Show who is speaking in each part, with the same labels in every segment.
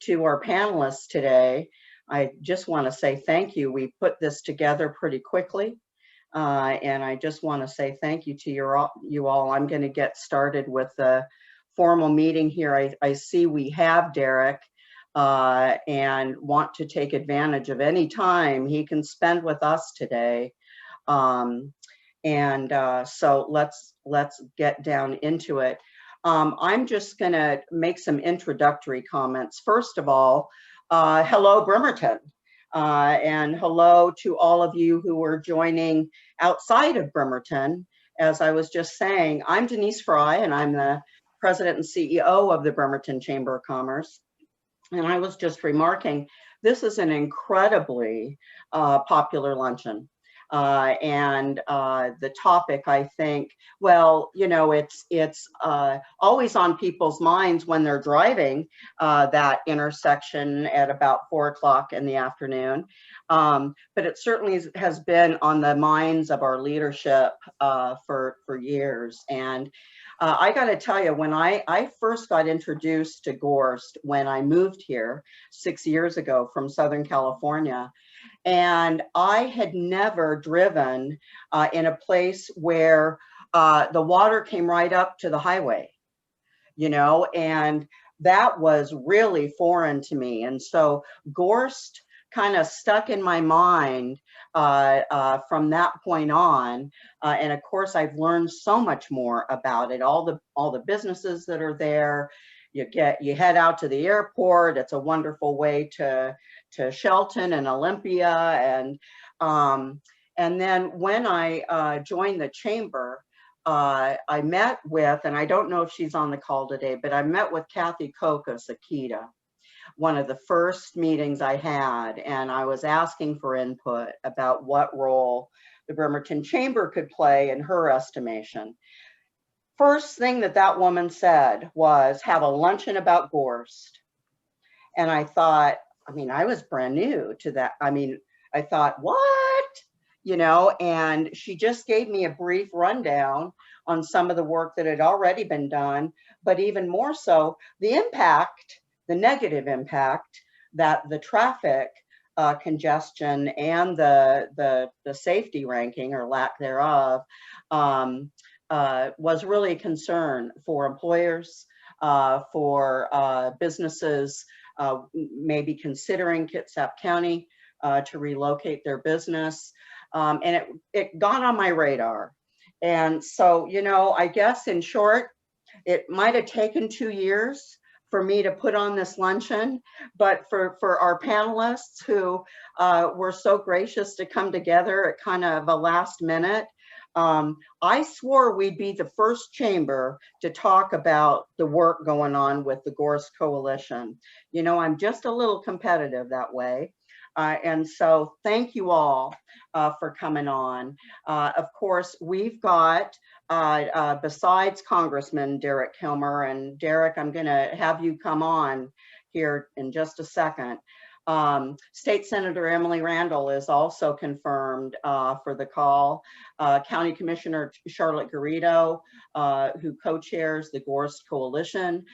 Speaker 1: to our panelists today, I just want to say thank you. We put this together pretty quickly. And I just want to say thank you to you all. I'm going to get started with the formal meeting here. I see we have Derek and want to take advantage of any time he can spend with us today. So let's get down into it. I'm just going to make some introductory comments. First of all, hello, Bremerton. And hello to all of you who are joining outside of Bremerton. As I was just saying, I'm Denise Frey, and I'm the president and CEO of the Bremerton Chamber of Commerce. And I was just remarking, this is an incredibly popular luncheon. The topic, I think, well, you know, it's always on people's minds when they're driving that intersection at about 4 o'clock in the afternoon. But it certainly has been on the minds of our leadership for years. And I got to tell you, when I first got introduced to Gorst when I moved here 6 years ago from Southern California, and I had never driven in a place where the water came right up to the highway, you know, and that was really foreign to me. And so Gorst kind of stuck in my mind from that point on. And of course, I've learned so much more about it, all the businesses that are there. You head out to the airport. It's a wonderful way to Shelton and Olympia. And then when I joined the chamber, I met with, and I don't know if she's on the call today, but I met with Kathy Kokos Akita, one of the first meetings I had, and I was asking for input about what role the Bremerton Chamber could play in her estimation. First thing that woman said was, have a luncheon about Gorst. And I thought, I mean, I was brand new to that. I mean, I thought, what? You know, and she just gave me a brief rundown on some of the work that had already been done, but even more so, the impact, the negative impact that the traffic congestion and the safety ranking or lack thereof was really a concern for employers, for businesses maybe considering Kitsap County to relocate their business. And it got on my radar. And so, you know, I guess in short, it might have taken 2 years for me to put on this luncheon, but for our panelists who were so gracious to come together at kind of a last minute, I swore we'd be the first chamber to talk about the work going on with the Gorst Coalition. You know, I'm just a little competitive that way. And so thank you all for coming on. Of course, we've got, besides Congressman Derek Kilmer, and Derek, I'm gonna have you come on here in just a second. State Senator Emily Randall is also confirmed for the call. County Commissioner Charlotte Garrido, who co-chairs the Gorst Coalition.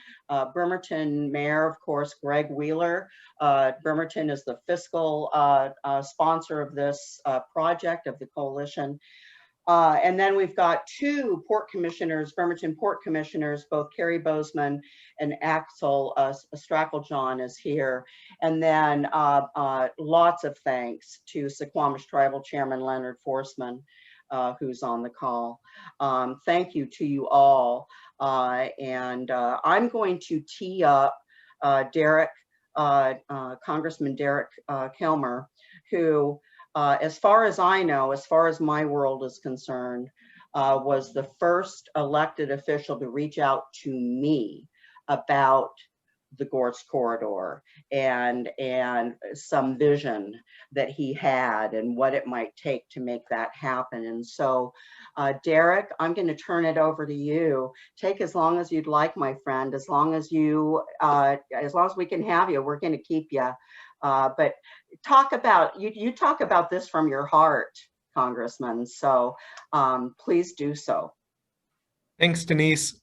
Speaker 1: Bremerton Mayor, of course, Greg Wheeler. Bremerton is the fiscal sponsor of this project of the coalition. And then we've got 2 port commissioners, Bremerton port commissioners, both Cary, Bozeman, and Axel Strakeljahn is here. And then lots of thanks to Suquamish Tribal Chairman Leonard Forsman, who's on the call. Thank you to you all. I'm going to tee up Derek, Congressman Derek Kilmer, who, as far as I know, as far as my world is concerned, was the first elected official to reach out to me about the Gorst corridor and some vision that he had and what it might take to make that happen. And so, Derek, I'm going to turn it over to you. Take as long as you'd like, my friend. As long as we can have you, we're going to keep you. But talk about you talk about this from your heart, Congressman. So please do so.
Speaker 2: Thanks, Denise.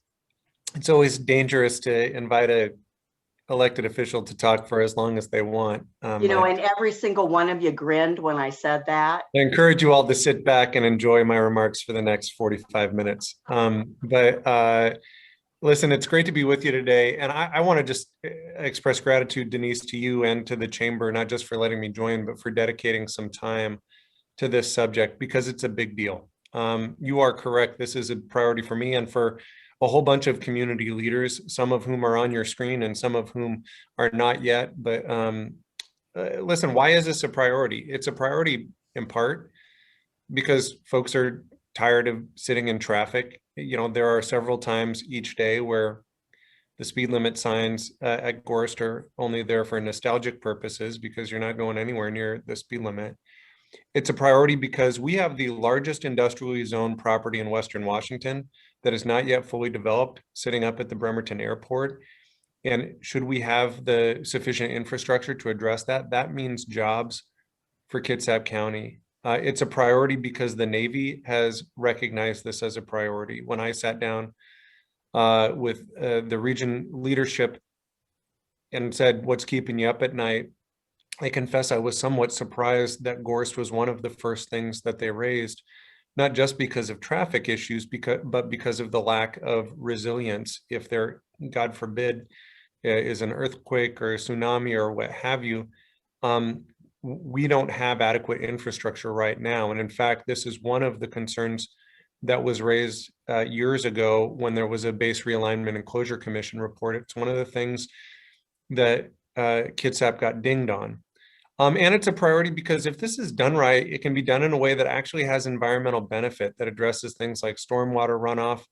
Speaker 2: It's always dangerous to invite a elected official to talk for as long as they want.
Speaker 1: You know, and every single one of you grinned when I said that.
Speaker 2: I encourage you all to sit back and enjoy my remarks for the next 45 minutes. Listen, it's great to be with you today. And I want to just express gratitude, Denise, to you and to the chamber, not just for letting me join, but for dedicating some time to this subject, because it's a big deal. You are correct. This is a priority for me and for a whole bunch of community leaders, some of whom are on your screen and some of whom are not yet. But listen, why is this a priority? It's a priority in part because folks are tired of sitting in traffic. You know, there are several times each day where the speed limit signs at Gorst are only there for nostalgic purposes because you're not going anywhere near the speed limit. It's a priority because we have the largest industrially zoned property in Western Washington that is not yet fully developed, sitting up at the Bremerton airport. And should we have the sufficient infrastructure to address that, that means jobs for Kitsap County. It's a priority because the Navy has recognized this as a priority. When I sat down with the region leadership and said, what's keeping you up at night? I confess I was somewhat surprised that Gorst was one of the first things that they raised, not just because of traffic issues, but because of the lack of resilience. If there, God forbid, is an earthquake or a tsunami or what have you, we don't have adequate infrastructure right now. And in fact, this is one of the concerns that was raised years ago when there was a base realignment and closure commission report. It's one of the things that Kitsap got dinged on. And it's a priority because if this is done right, it can be done in a way that actually has environmental benefit, that addresses things like stormwater runoff,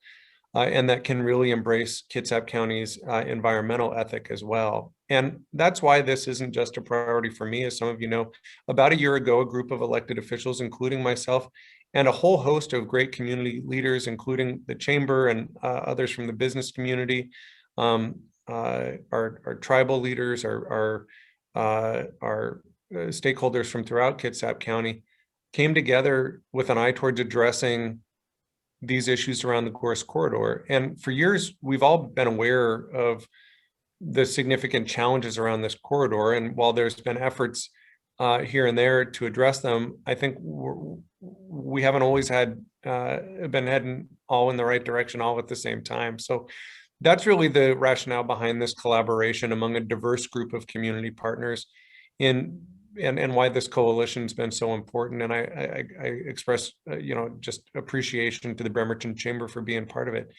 Speaker 2: and that can really embrace Kitsap County's environmental ethic as well. And that's why this isn't just a priority for me. As some of you know, about a year ago, a group of elected officials, including myself, and a whole host of great community leaders, including the chamber and others from the business community, our tribal leaders, our stakeholders from throughout Kitsap County, came together with an eye towards addressing these issues around the Gorst corridor. And for years, we've all been aware of the significant challenges around this corridor. And while there's been efforts here and there to address them, I think we haven't always been heading all in the right direction all at the same time. So that's really the rationale behind this collaboration among a diverse group of community partners and why this coalition has been so important. And I express, just appreciation to the Bremerton Chamber for being part of it.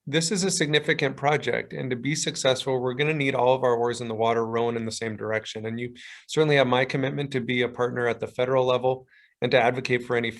Speaker 2: This is a significant project, and to be successful, we're going to need all of our oars in the water rowing in the same direction. And you certainly have my commitment to be a partner at the federal level and to advocate for any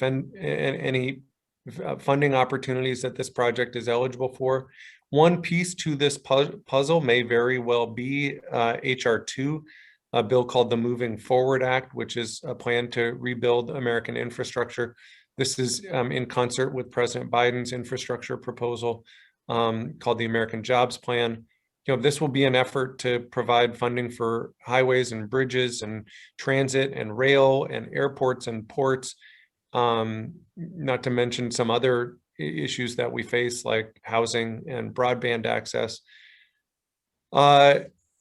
Speaker 2: funding opportunities that this project is eligible for. One piece to this puzzle may very well be HR 2. A bill called the Moving Forward Act, which is a plan to rebuild American infrastructure. This is in concert with President Biden's infrastructure proposal called the American Jobs Plan. This will be an effort to provide funding for highways and bridges and transit and rail and airports and ports, not to mention some other issues that we face like housing and broadband access.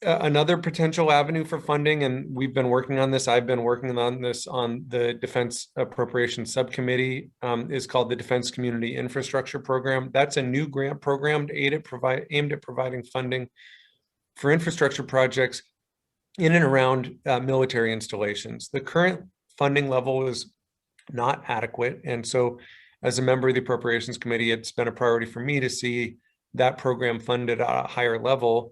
Speaker 2: Another potential avenue for funding, and we've been working on this, I've been working on this on the Defense Appropriations Subcommittee, is called the Defense Community Infrastructure Program. That's a new grant program aimed at providing funding for infrastructure projects in and around military installations. The current funding level is not adequate. And so as a member of the Appropriations Committee, it's been a priority for me to see that program funded at a higher level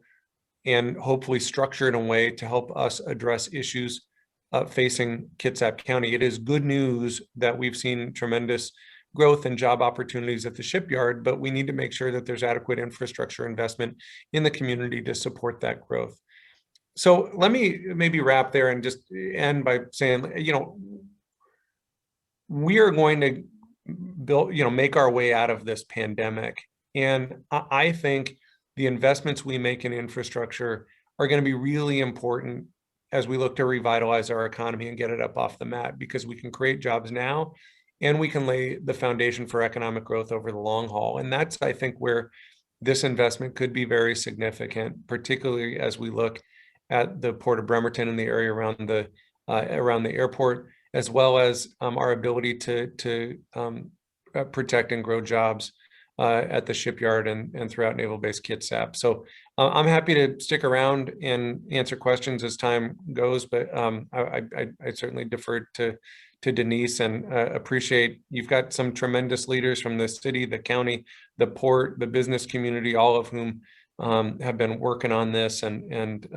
Speaker 2: and hopefully structured in a way to help us address issues facing Kitsap County. It is good news that we've seen tremendous growth and job opportunities at the shipyard, but we need to make sure that there's adequate infrastructure investment in the community to support that growth. So let me maybe wrap there and just end by saying, we are going to make our way out of this pandemic. And I think the investments we make in infrastructure are going to be really important as we look to revitalize our economy and get it up off the mat, because we can create jobs now and we can lay the foundation for economic growth over the long haul. And that's, I think, where this investment could be very significant, particularly as we look at the Port of Bremerton and the area around the airport, as well as our ability to protect and grow jobs at the shipyard and throughout Naval Base Kitsap. So I'm happy to stick around and answer questions as time goes, but I certainly defer to Denise, and appreciate you've got some tremendous leaders from the city, the county, the port, the business community, all of whom have been working on this, and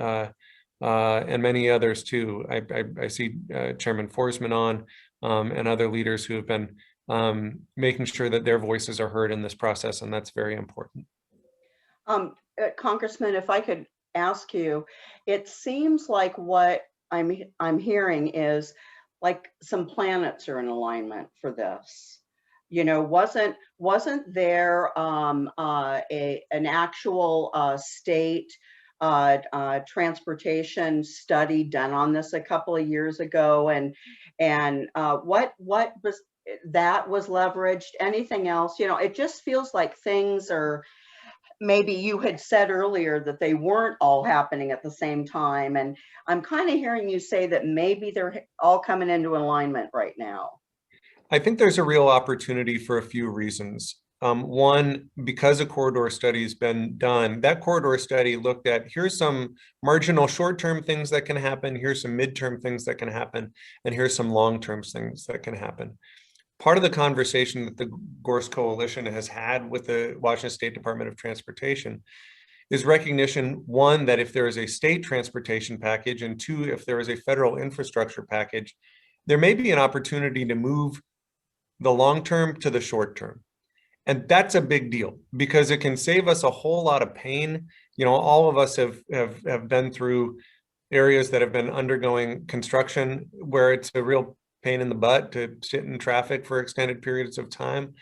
Speaker 2: many others too. I see Chairman Forsman on, and other leaders who have been making sure that their voices are heard in this process, and that's very important.
Speaker 1: Congressman, if I could ask you, it seems like what I'm hearing is like some planets are in alignment for this. You know, wasn't there an actual state transportation study done on this a couple of years ago, and what was that was leveraged? Anything else? You know, it just feels like things are, maybe you had said earlier that they weren't all happening at the same time, and I'm kind of hearing you say that maybe they're all coming into alignment right now.
Speaker 2: I think there's a real opportunity for a few reasons. One, because a corridor study has been done, that corridor study looked at, here's some marginal short-term things that can happen, here's some midterm things that can happen, and here's some long-term things that can happen. Part of the conversation that the Gorst Coalition has had with the Washington State Department of Transportation is recognition, one, that if there is a state transportation package, and two, if there is a federal infrastructure package, there may be an opportunity to move the long term to the short term. And that's a big deal because it can save us a whole lot of pain. You know, all of us have been through areas that have been undergoing construction where it's a real pain in the butt to sit in traffic for extended periods of time.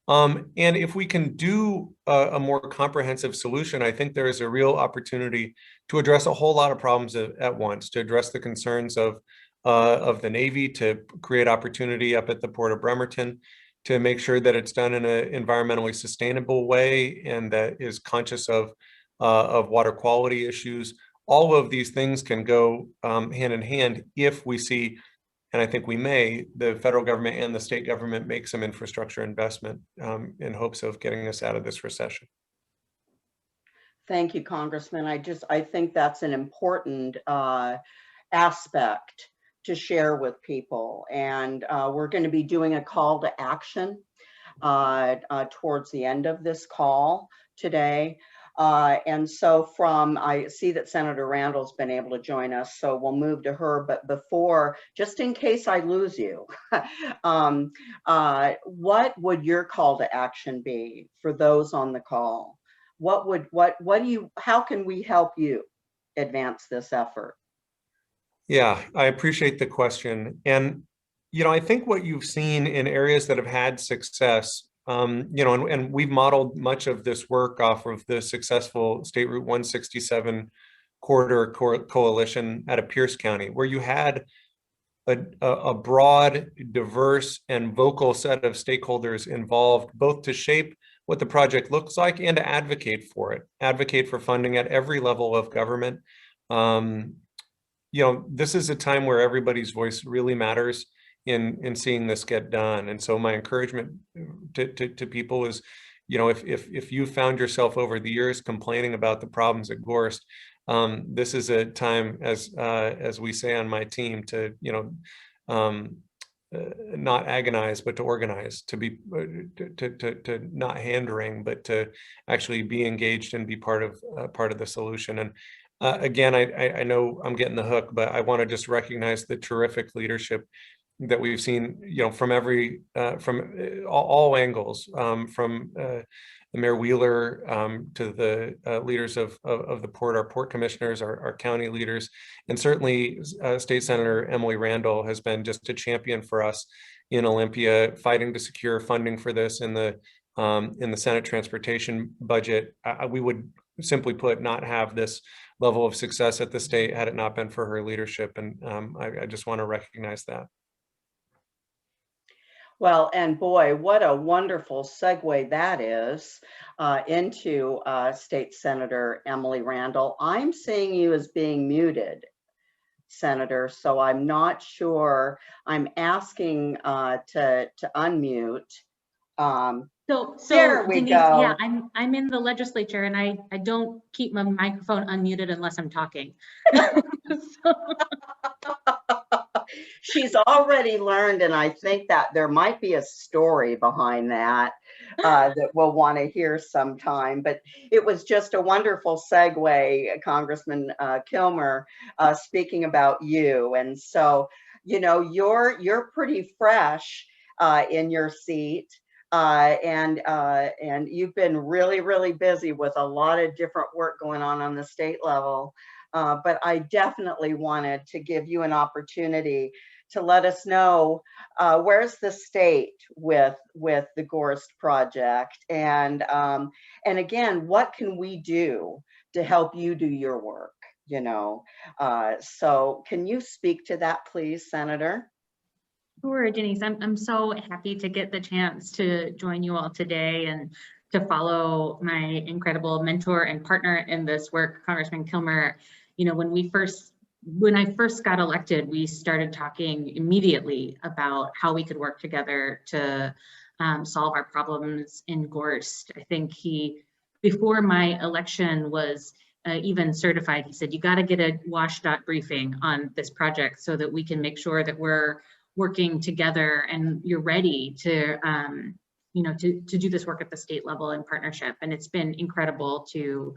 Speaker 2: And if we can do a more comprehensive solution, I think there is a real opportunity to address a whole lot of problems at once, to address the concerns of the Navy, to create opportunity up at the Port of Bremerton, to make sure that it's done in an environmentally sustainable way and that is conscious of water quality issues. All of these things can go hand in hand if we see, and I think we may, the federal government and the state government make some infrastructure investment in hopes of getting us out of this recession.
Speaker 1: Thank you, Congressman. I think that's an important aspect to share with people. And we're going to be doing a call to action towards the end of this call today. And so I see that Senator Randall's been able to join us, so we'll move to her. But before, just in case I lose you, what would your call to action be for those on the call? How can we help you advance this effort?
Speaker 2: Yeah, I appreciate the question. And, you know, I think what you've seen in areas that have had success, you know, and we've modeled much of this work off of the successful State Route 167 corridor coalition out of Pierce County, where you had a broad, diverse, and vocal set of stakeholders involved, both to shape what the project looks like and to advocate for it, advocate for funding at every level of government. You know, this is a time where everybody's voice really matters in seeing this get done. And so my encouragement to people is, you know, if you found yourself over the years complaining about the problems at Gorst, this is a time, as we say on my team, to, you know, not agonize, but to organize, to be to not hand-wring, but to actually be engaged and be part of the solution. And again, I know I'm getting the hook, but I want to just recognize the terrific leadership that we've seen, you know, from all angles, from the Mayor Wheeler to the leaders of the port, our port commissioners, our county leaders, and certainly State Senator Emily Randall has been just a champion for us in Olympia, fighting to secure funding for this in the Senate transportation budget. We would, simply put, not have this level of success at the state had it not been for her leadership, and I just want to recognize that.
Speaker 1: Well, and boy, what a wonderful segue that is into State Senator Emily Randall. I'm seeing you as being muted, Senator, so I'm not sure. I'm asking to unmute. There we
Speaker 3: Denise,
Speaker 1: go.
Speaker 3: yeah, I'm in the legislature, and I don't keep my microphone unmuted unless I'm talking.
Speaker 1: She's already learned, and I think that there might be a story behind that that we'll want to hear sometime. But it was just a wonderful segue, Congressman Kilmer, speaking about you. And so, you know, you're pretty fresh in your seat. And you've been really busy with a lot of different work going on the state level. But I definitely wanted to give you an opportunity to let us know where's the state with the Gorst project, and again, what can we do to help you do your work? You know, so can you speak to that, please, Senator?
Speaker 3: Sure, Denise. I'm so happy to get the chance to join you all today and to follow my incredible mentor and partner in this work, Congressman Kilmer. You know, when I first got elected, we started talking immediately about how we could work together to solve our problems in Gorst. I think before my election was even certified, he said, you got to get a WSDOT briefing on this project so that we can make sure that we're working together and you're ready to, you know, to do this work at the state level in partnership. And it's been incredible to,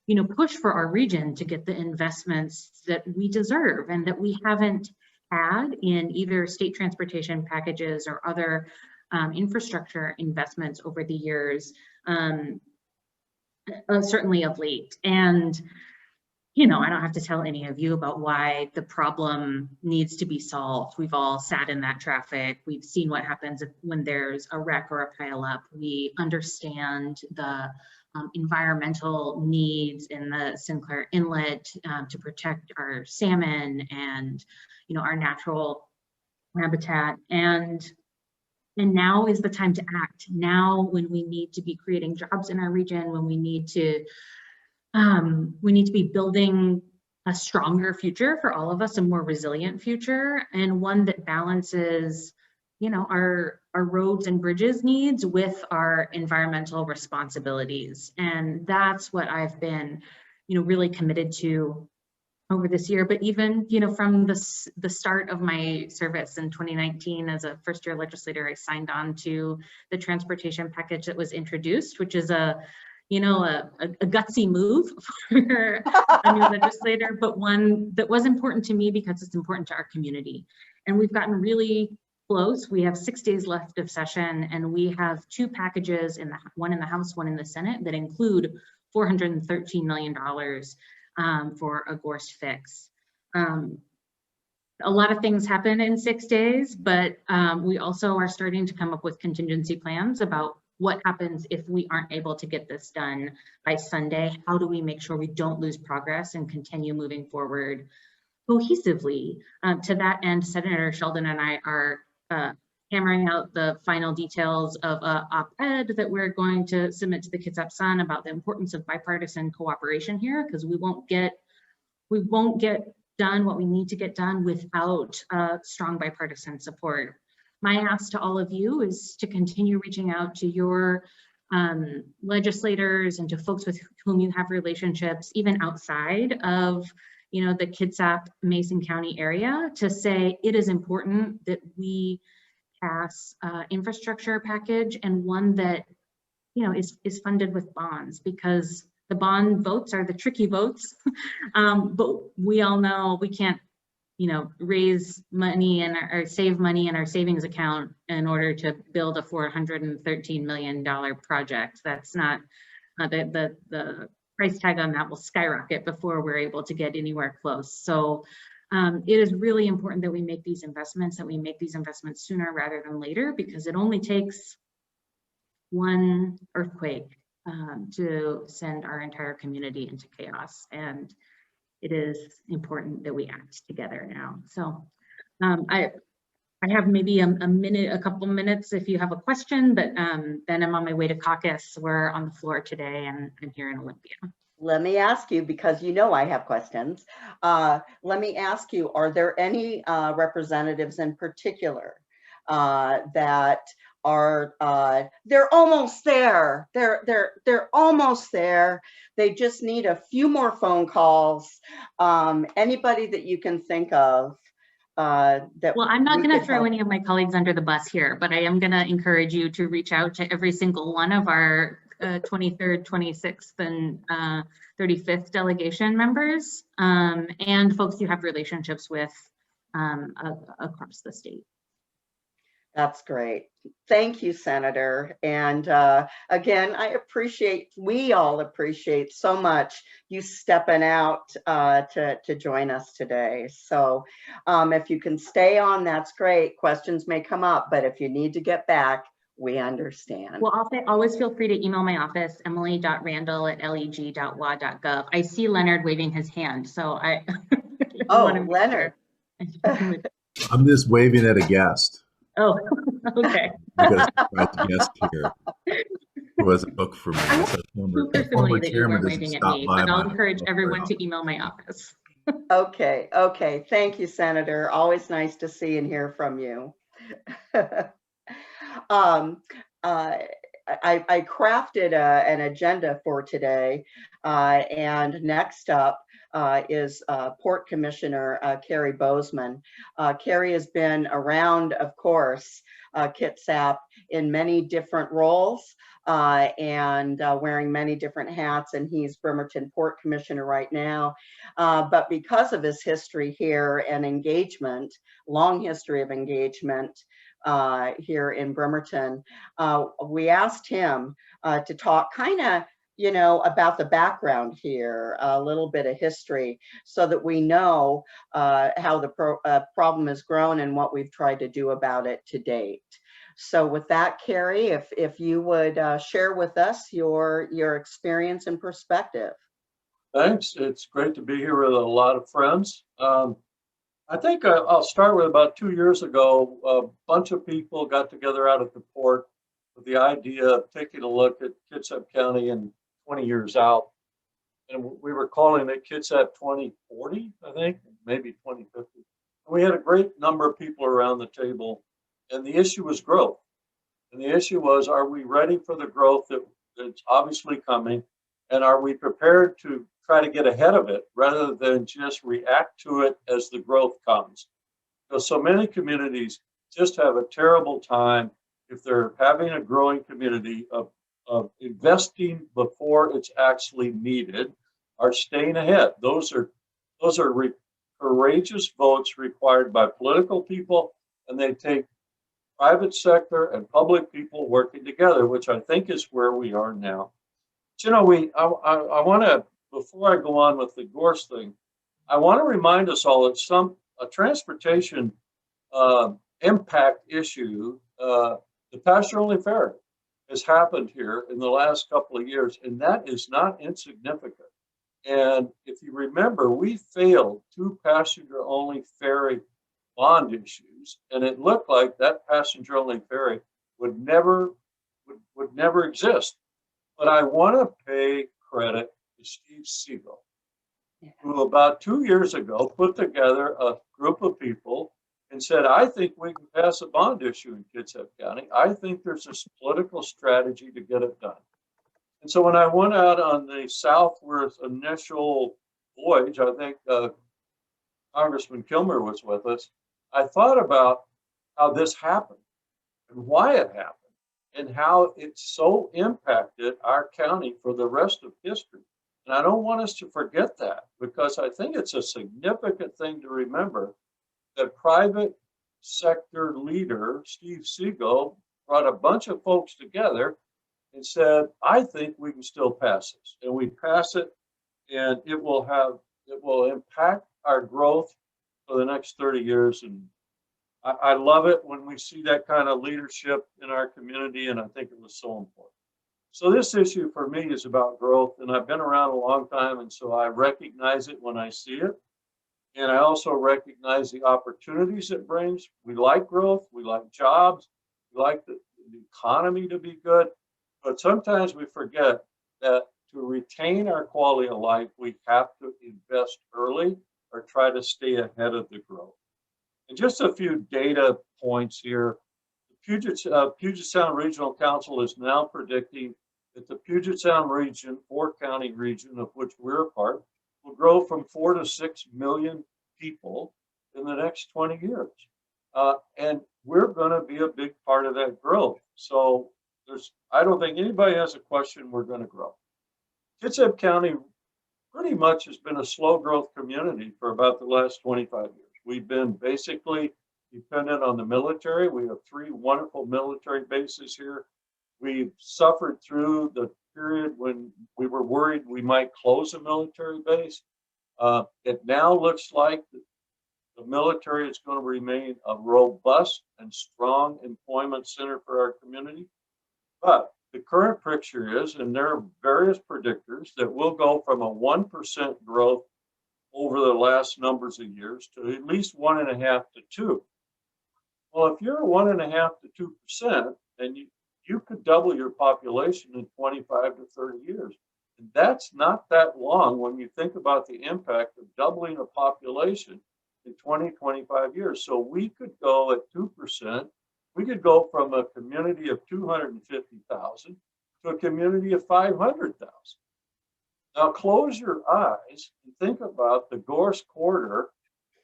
Speaker 3: you know, push for our region to get the investments that we deserve and that we haven't had in either state transportation packages or other infrastructure investments over the years, certainly of late. And you know, I don't have to tell any of you about why the problem needs to be solved. We've all sat in that traffic. We've seen what happens when there's a wreck or a pileup. We understand the environmental needs in the Sinclair Inlet to protect our salmon and, you know, our natural habitat. And now is the time to act. Now, when we need to be creating jobs in our region, when we need to be building a stronger future for all of us, a more resilient future, and one that balances, you know, our roads and bridges needs with our environmental responsibilities. And that's what I've been, you know, really committed to over this year. But even, you know, from the start of my service in 2019 as a first-year legislator, I signed on to the transportation package that was introduced, which is a gutsy move for a new legislator, but one that was important to me because it's important to our community. And we've gotten really close. We have 6 days left of session, and we have two packages, one in the House, one in the Senate, that include $413 million for a Gorst fix. A lot of things happen in 6 days, but we also are starting to come up with contingency plans about what happens if we aren't able to get this done by Sunday. How do we make sure we don't lose progress and continue moving forward cohesively? To that end, Senator Sheldon and I are hammering out the final details of an op-ed that we're going to submit to the Kitsap Sun about the importance of bipartisan cooperation here, because we won't get done what we need to get done without strong bipartisan support. My ask to all of you is to continue reaching out to your legislators and to folks with whom you have relationships, even outside of, you know, the Kitsap Mason County area, to say it is important that we pass infrastructure package, and one that, you know, is funded with bonds, because the bond votes are the tricky votes. But we all know we can't, you know, raise money or save money in our savings account in order to build a $413 million project. That's not, the price tag on that will skyrocket before we're able to get anywhere close. So it is really important that we make these investments, sooner rather than later, because it only takes one earthquake to send our entire community into chaos. And it is important that we act together now. So I have maybe a minute, a couple minutes if you have a question, but then I'm on my way to caucus. We're on the floor today and I'm here in Olympia.
Speaker 1: Let me ask you, because you know I have questions. Let me ask you, are there any representatives in particular that are they're almost there. They're almost there. They just need a few more phone calls. Anybody that you can think of that.
Speaker 3: Well, I'm not going to throw any of my colleagues under the bus here, but I am going to encourage you to reach out to every single one of our 23rd, 26th, and 35th delegation members and folks you have relationships with across the state.
Speaker 1: That's great. Thank you, Senator. And again, we all appreciate so much you stepping out to join us today. So if you can stay on, that's great. Questions may come up, but if you need to get back, we understand.
Speaker 3: Well, I'll say always feel free to email my office, emily.randall@leg.wa.gov. I see Leonard waving his hand, so I
Speaker 1: Leonard.
Speaker 4: I'm just waving at a guest.
Speaker 3: Oh, okay.
Speaker 4: Because a guest here who has a book for me.
Speaker 3: Super familiar that you were waving at me, but I'll encourage everyone to email my office.
Speaker 1: Okay. Thank you, Senator. Always nice to see and hear from you. I crafted an agenda for today, and next up is Port Commissioner Cary Bozeman. Cary has been around, of course, Kitsap in many different roles and wearing many different hats, and he's Bremerton Port Commissioner right now. But because of his history here and engagement, long history of engagement here in Bremerton, we asked him to talk kind of about the background here, a little bit of history, so that we know how the problem has grown and what we've tried to do about it to date. So with that, Cary, if you would share with us your experience and perspective.
Speaker 5: Thanks. It's great to be here with a lot of friends. I think I'll start with about 2 years ago, a bunch of people got together out at the port with the idea of taking a look at Kitsap County and 20 years out. And we were calling it Kitsap 2040, I think, maybe 2050. And we had a great number of people around the table, and the issue was growth. And the issue was, are we ready for the growth that's obviously coming? And are we prepared to try to get ahead of it rather than just react to it as the growth comes? Because so many communities just have a terrible time if they're having a growing community of investing before it's actually needed, are staying ahead. Those are courageous votes required by political people, and they take private sector and public people working together, which I think is where we are now. But, I want to, before I go on with the Gorst thing, I want to remind us all that a transportation impact issue, the passenger-only ferry, has happened here in the last couple of years, and that is not insignificant. And if you remember, we failed 2 passenger-only ferry bond issues, and it looked like that passenger-only ferry would never exist. But I want to pay credit to Steve Siegel, who about 2 years ago put together a group of people and said, I think we can pass a bond issue in Kitsap County. I think there's a political strategy to get it done. And so when I went out on the southward initial voyage, I think Congressman Kilmer was with us, I thought about how this happened and why it happened and how it so impacted our county for the rest of history. And I don't want us to forget that, because I think it's a significant thing to remember that private sector leader, Steve Siegel, brought a bunch of folks together and said, I think we can still pass this. And we pass it, and it will impact our growth for the next 30 years. And I love it when we see that kind of leadership in our community, and I think it was so important. So this issue for me is about growth, and I've been around a long time, and so I recognize it when I see it. And I also recognize the opportunities it brings. We like growth, we like jobs, we like the economy to be good, but sometimes we forget that to retain our quality of life, we have to invest early or try to stay ahead of the growth. And just a few data points here. The Puget Sound Regional Council is now predicting that the Puget Sound region, 4-county region of which we're a part, will grow from 4 to 6 million people in the next 20 years. And we're going to be a big part of that growth. So I don't think anybody has a question we're going to grow. Kitsap County pretty much has been a slow growth community for about the last 25 years. We've been basically dependent on the military. We have 3 wonderful military bases here. We've suffered through the period when we were worried we might close a military base. It now looks like the military is going to remain a robust and strong employment center for our community. But the current picture is, and there are various predictors, that we'll go from a 1% growth over the last numbers of years to at least 1.5 to 2. Well, if you're 1.5 to 2%, then you could double your population in 25 to 30 years. And that's not that long when you think about the impact of doubling a population in 20, 25 years. So we could go at 2%. We could go from a community of 250,000 to a community of 500,000. Now close your eyes and think about the Gorst corridor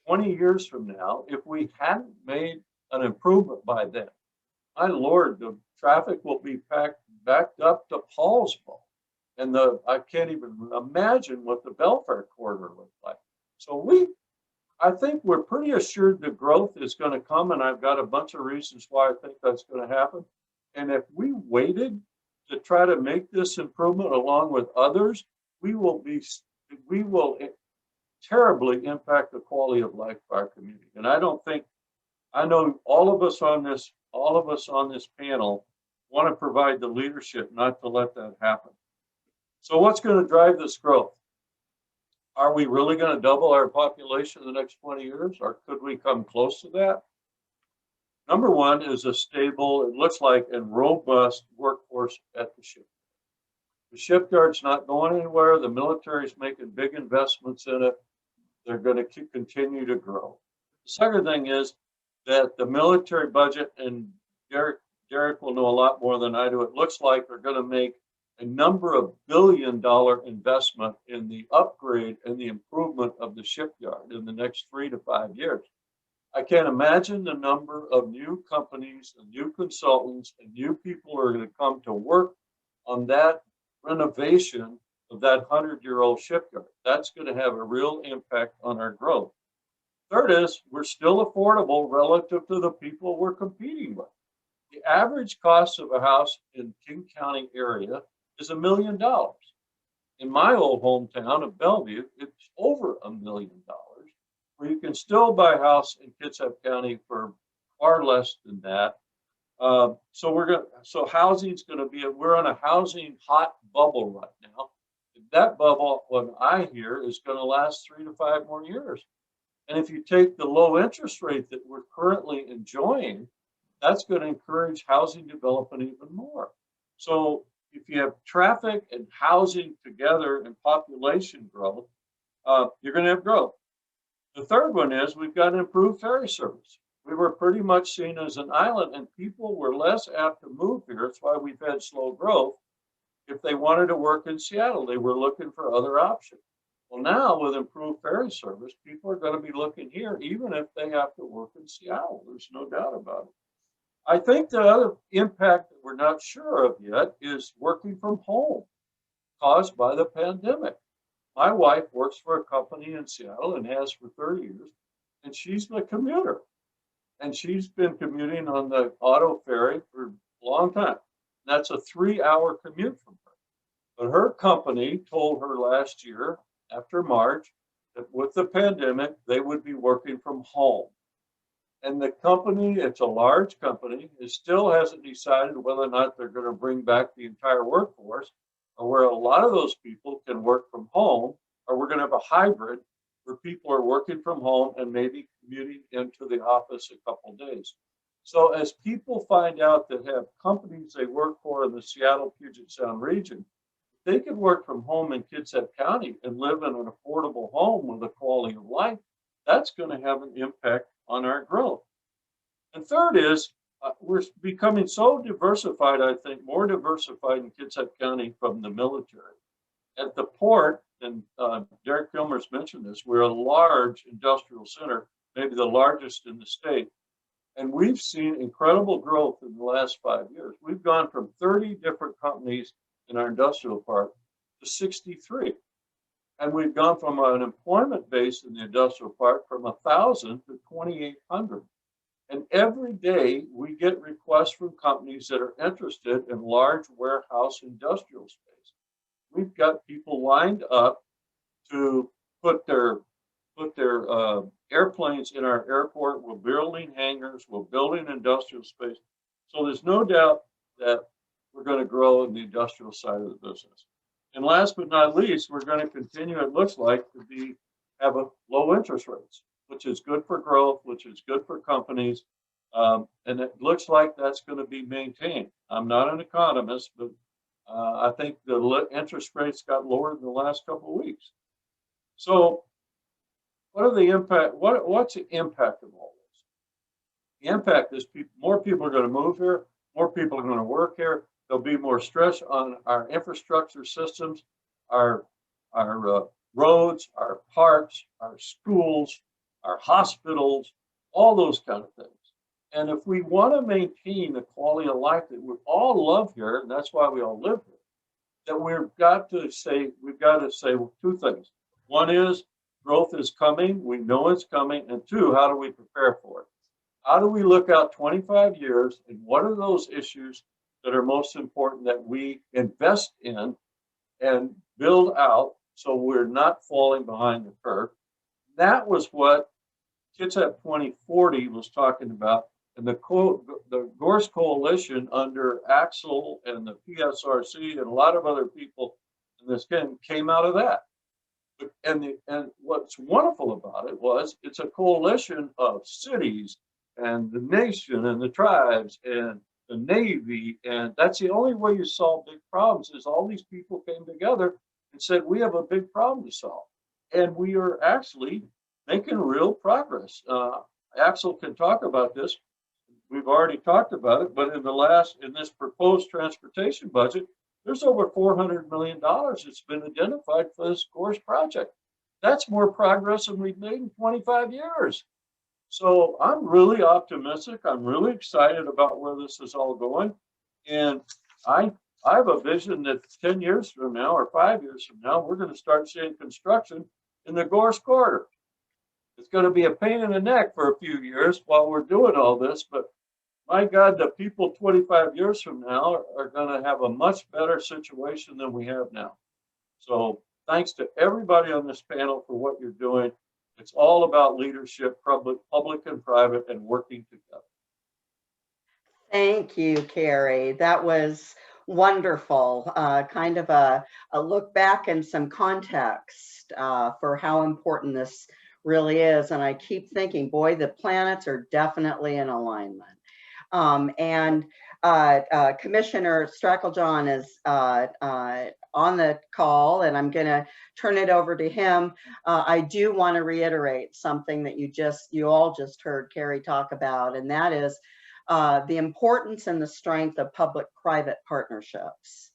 Speaker 5: 20 years from now. If we hadn't made an improvement by then, my Lord, the traffic will be backed up to Paulsville. And I can't even imagine what the Belfair corridor looked like. So I think we're pretty assured the growth is going to come, and I've got a bunch of reasons why I think that's going to happen. And if we waited to try to make this improvement along with others, we will terribly impact the quality of life of our community. And I know all of us on this panel want to provide the leadership not to let that happen. So what's going to drive this growth? Are we really going to double our population in the next 20 years, or could we come close to that? Number one is a stable, it looks like, and robust workforce at the shipyard. The shipyard's not going anywhere. The military's making big investments in it. They're going to continue to grow. The second thing is that the military budget, and Derek will know a lot more than I do, it looks like they're going to make a number of billion-dollar investment in the upgrade and the improvement of the shipyard in the next 3 to 5 years. I can't imagine the number of new companies and new consultants and new people who are going to come to work on that renovation of that 100-year-old shipyard. That's going to have a real impact on our growth. Third is, we're still affordable relative to the people we're competing with. The average cost of a house in King County area is $1 million. In my old hometown of Bellevue, it's over $1 million, where you can still buy a house in Kitsap County for far less than that. So housing's going to be, we're on a housing hot bubble right now. That bubble, what I hear, is going to last 3 to 5 more years. And if you take the low interest rate that we're currently enjoying, that's going to encourage housing development even more. So if you have traffic and housing together and population growth, you're going to have growth. The third one is we've got an improved ferry service. We were pretty much seen as an island, and people were less apt to move here. That's why we've had slow growth. If they wanted to work in Seattle, they were looking for other options. Well, now with improved ferry service, people are going to be looking here, even if they have to work in Seattle. There's no doubt about it. I think the other impact that we're not sure of yet is working from home caused by the pandemic. My wife works for a company in Seattle and has for 30 years, and she's a commuter. And she's been commuting on the auto ferry for a long time. That's a 3-hour commute from her. But her company told her last year, after March, that with the pandemic, they would be working from home. And the company, it's a large company, it still hasn't decided whether or not they're going to bring back the entire workforce, or where a lot of those people can work from home, or we're going to have a hybrid where people are working from home and maybe commuting into the office a couple days. So as people find out that have companies they work for in the Seattle Puget Sound region, they can work from home in Kitsap County and live in an affordable home with a quality of life. That's going to have an impact on our growth. And third is, we're becoming so diversified, I think, more diversified in Kitsap County from the military. At the port, and Derek Kilmer's mentioned this, we're a large industrial center, maybe the largest in the state. And we've seen incredible growth in the last 5 years. We've gone from 30 different companies in our industrial park to 63. And we've gone from an employment base in the industrial park from 1,000 to 2,800. And every day we get requests from companies that are interested in large warehouse industrial space. We've got people lined up to put their airplanes in our airport. We're building hangars, we're building industrial space. So there's no doubt that we're going to grow in the industrial side of the business. And last but not least, we're going to continue, it looks like, to have a low interest rates, which is good for growth, which is good for companies. And it looks like that's going to be maintained. I'm not an economist, but I think the interest rates got lowered in the last couple of weeks. So what are the impact? What's the impact of all this? The impact is more people are going to move here, more people are going to work here. There'll be more stress on our infrastructure systems, our roads, our parks, our schools, our hospitals, all those kind of things. And if we want to maintain the quality of life that we all love here, and that's why we all live here, that we've got to say two things. One is growth is coming. We know it's coming. And two, how do we prepare for it? How do we look out 25 years and what are those issues that are most important that we invest in and build out so we're not falling behind the curve? That was what Kitsap 2040 was talking about. And the Gorst Coalition under Axel and the PSRC and a lot of other people in this came out of that. And what's wonderful about it was it's a coalition of cities and the nation and the tribes and the Navy. And that's the only way you solve big problems is all these people came together and said, we have a big problem to solve. And we are actually making real progress. Axel can talk about this. We've already talked about it, but in this proposed transportation budget, there's over $400 million that's been identified for this Gorst project. That's more progress than we've made in 25 years. So I'm really optimistic. I'm really excited about where this is all going. And I have a vision that 10 years from now or 5 years from now, we're going to start seeing construction in the Gorst corridor. It's going to be a pain in the neck for a few years while we're doing all this, but my God, the people 25 years from now are going to have a much better situation than we have now. So thanks to everybody on this panel for what you're doing. It's all about leadership, public and private, and working together.
Speaker 1: Thank you, Cary. That was wonderful. Kind of a look back and some context for how important this really is. And I keep thinking, boy, the planets are definitely in alignment. Commissioner Strakeljahn is on the call, and I'm going to turn it over to him. I do want to reiterate something that you all just heard Cary talk about, and that is the importance and the strength of public-private partnerships.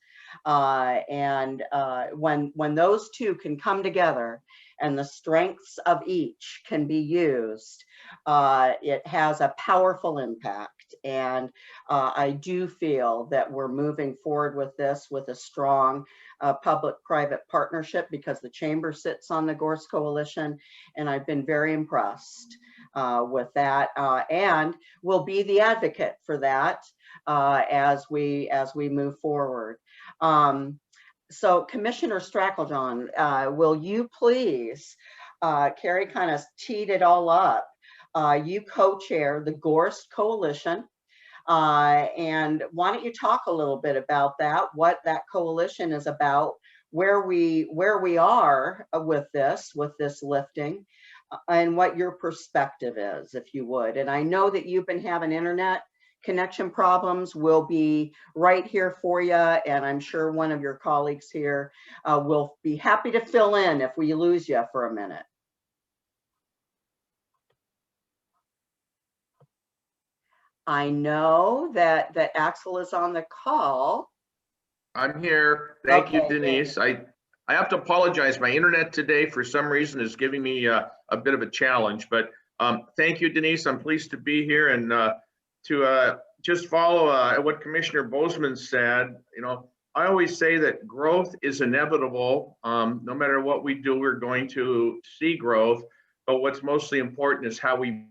Speaker 1: When those two can come together and the strengths of each can be used, it has a powerful impact. And I do feel that we're moving forward with this with a strong public-private partnership because the Chamber sits on the Gorst Coalition, and I've been very impressed with that, and will be the advocate for that as we move forward. So Commissioner Strakeljahn, will you please, Cary kind of teed it all up. You co-chair the Gorst Coalition, and why don't you talk a little bit about that, what that coalition is about, where we are with this lifting, and what your perspective is, if you would. And I know that you've been having internet connection problems. We'll be right here for you, and I'm sure one of your colleagues here will be happy to fill in if we lose you for a minute. I know that Axel is on the call.
Speaker 6: I'm here. Thank you,
Speaker 1: Okay,
Speaker 6: Denise. I have to apologize. My internet today, for some reason, is giving me a bit of a challenge. But thank you, Denise. I'm pleased to be here and to just follow what Commissioner Bozeman said. You know, I always say that growth is inevitable. No matter what we do, we're going to see growth. But what's mostly important is how we.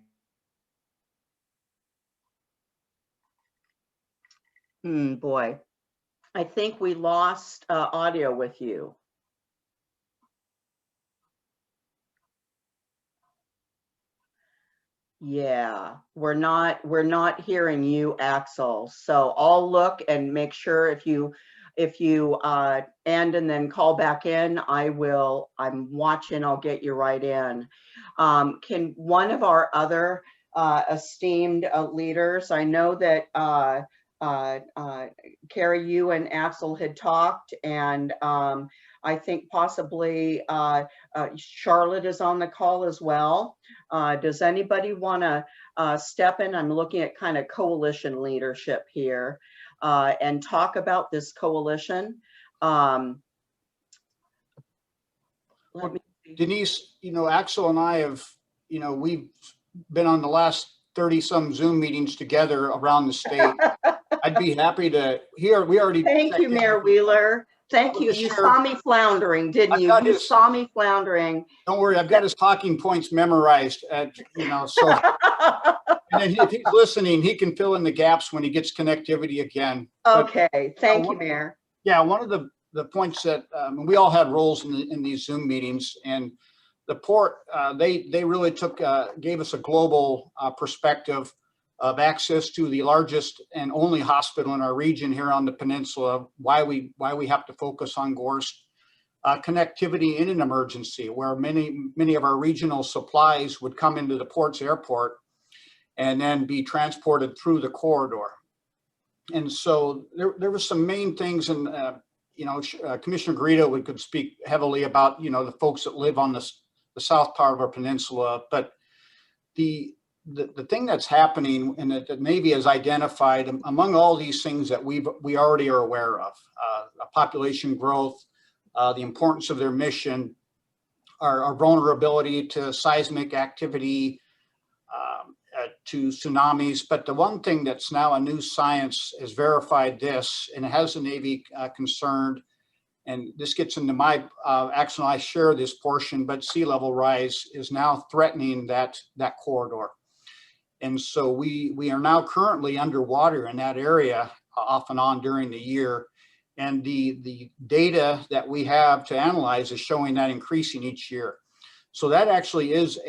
Speaker 1: Boy, I think we lost audio with you. Yeah, we're not hearing you, Axel. So I'll look and make sure if you end and then call back in, I'm watching, I'll get you right in. Can one of our other esteemed leaders, I know that Cary, you and Axel had talked, and I think possibly Charlotte is on the call as well. Does anybody want to step in? I'm looking at kind of coalition leadership here and talk about this coalition.
Speaker 7: Denise, you know, Axel and I have, you know, we've been on the last 30-some Zoom meetings together around the state. I'd be happy to hear. We already.
Speaker 1: Thank you, Mayor Wheeler. Thank you. You saw me floundering, didn't you? You saw me floundering.
Speaker 7: Don't worry, I've got his talking points memorized. You know, so. And then if he's listening, he can fill in the gaps when he gets connectivity again.
Speaker 1: Okay, thank you, Mayor.
Speaker 7: Yeah, one of the points that we all had roles in these Zoom meetings, and the port they really gave us a global perspective of access to the largest and only hospital in our region here on the peninsula. Why we have to focus on Gorst. Connectivity in an emergency, where many of our regional supplies would come into the port's airport and then be transported through the corridor. And so there were some main things, and you know, Commissioner Garrido could speak heavily about, you know, the folks that live on the south part of our peninsula. But the thing that's happening, and that the Navy has identified among all these things that we already are aware of, population growth, the importance of their mission, our vulnerability to seismic activity, to tsunamis. But the one thing that's now a new science has verified this, and it has the Navy concerned, and this gets into my, Axel and I share this portion, but sea level rise is now threatening that corridor. And so we are now currently underwater in that area off and on during the year. And the data that we have to analyze is showing that increasing each year. So that actually is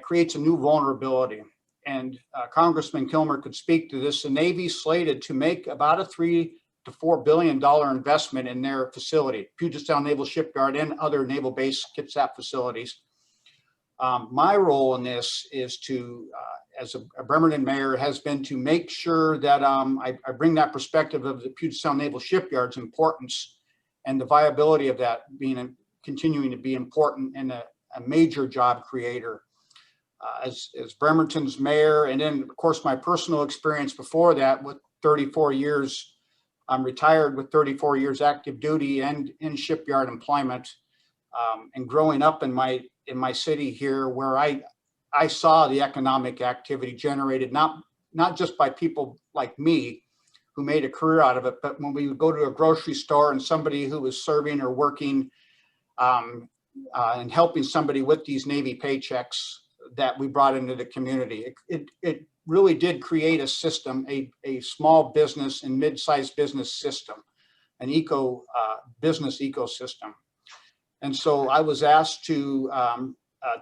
Speaker 7: creates a new vulnerability. And Congressman Kilmer could speak to this. The Navy slated to make about a $3 to $4 billion investment in their facility, Puget Sound Naval Shipyard and other naval base Kitsap facilities. My role in this is to, as a Bremerton mayor, has been to make sure that I bring that perspective of the Puget Sound Naval Shipyard's importance and the viability of that being continuing to be important and a major job creator. As Bremerton's mayor, and then of course my personal experience before that with 34 years, I'm retired with 34 years active duty and in shipyard employment, and growing up in my city here, where I saw the economic activity generated not just by people like me who made a career out of it, but when we would go to a grocery store and somebody who was serving or working and helping somebody with these Navy paychecks that we brought into the community. It really did create a system, a small business and mid-sized business system, an business ecosystem. And so I was asked to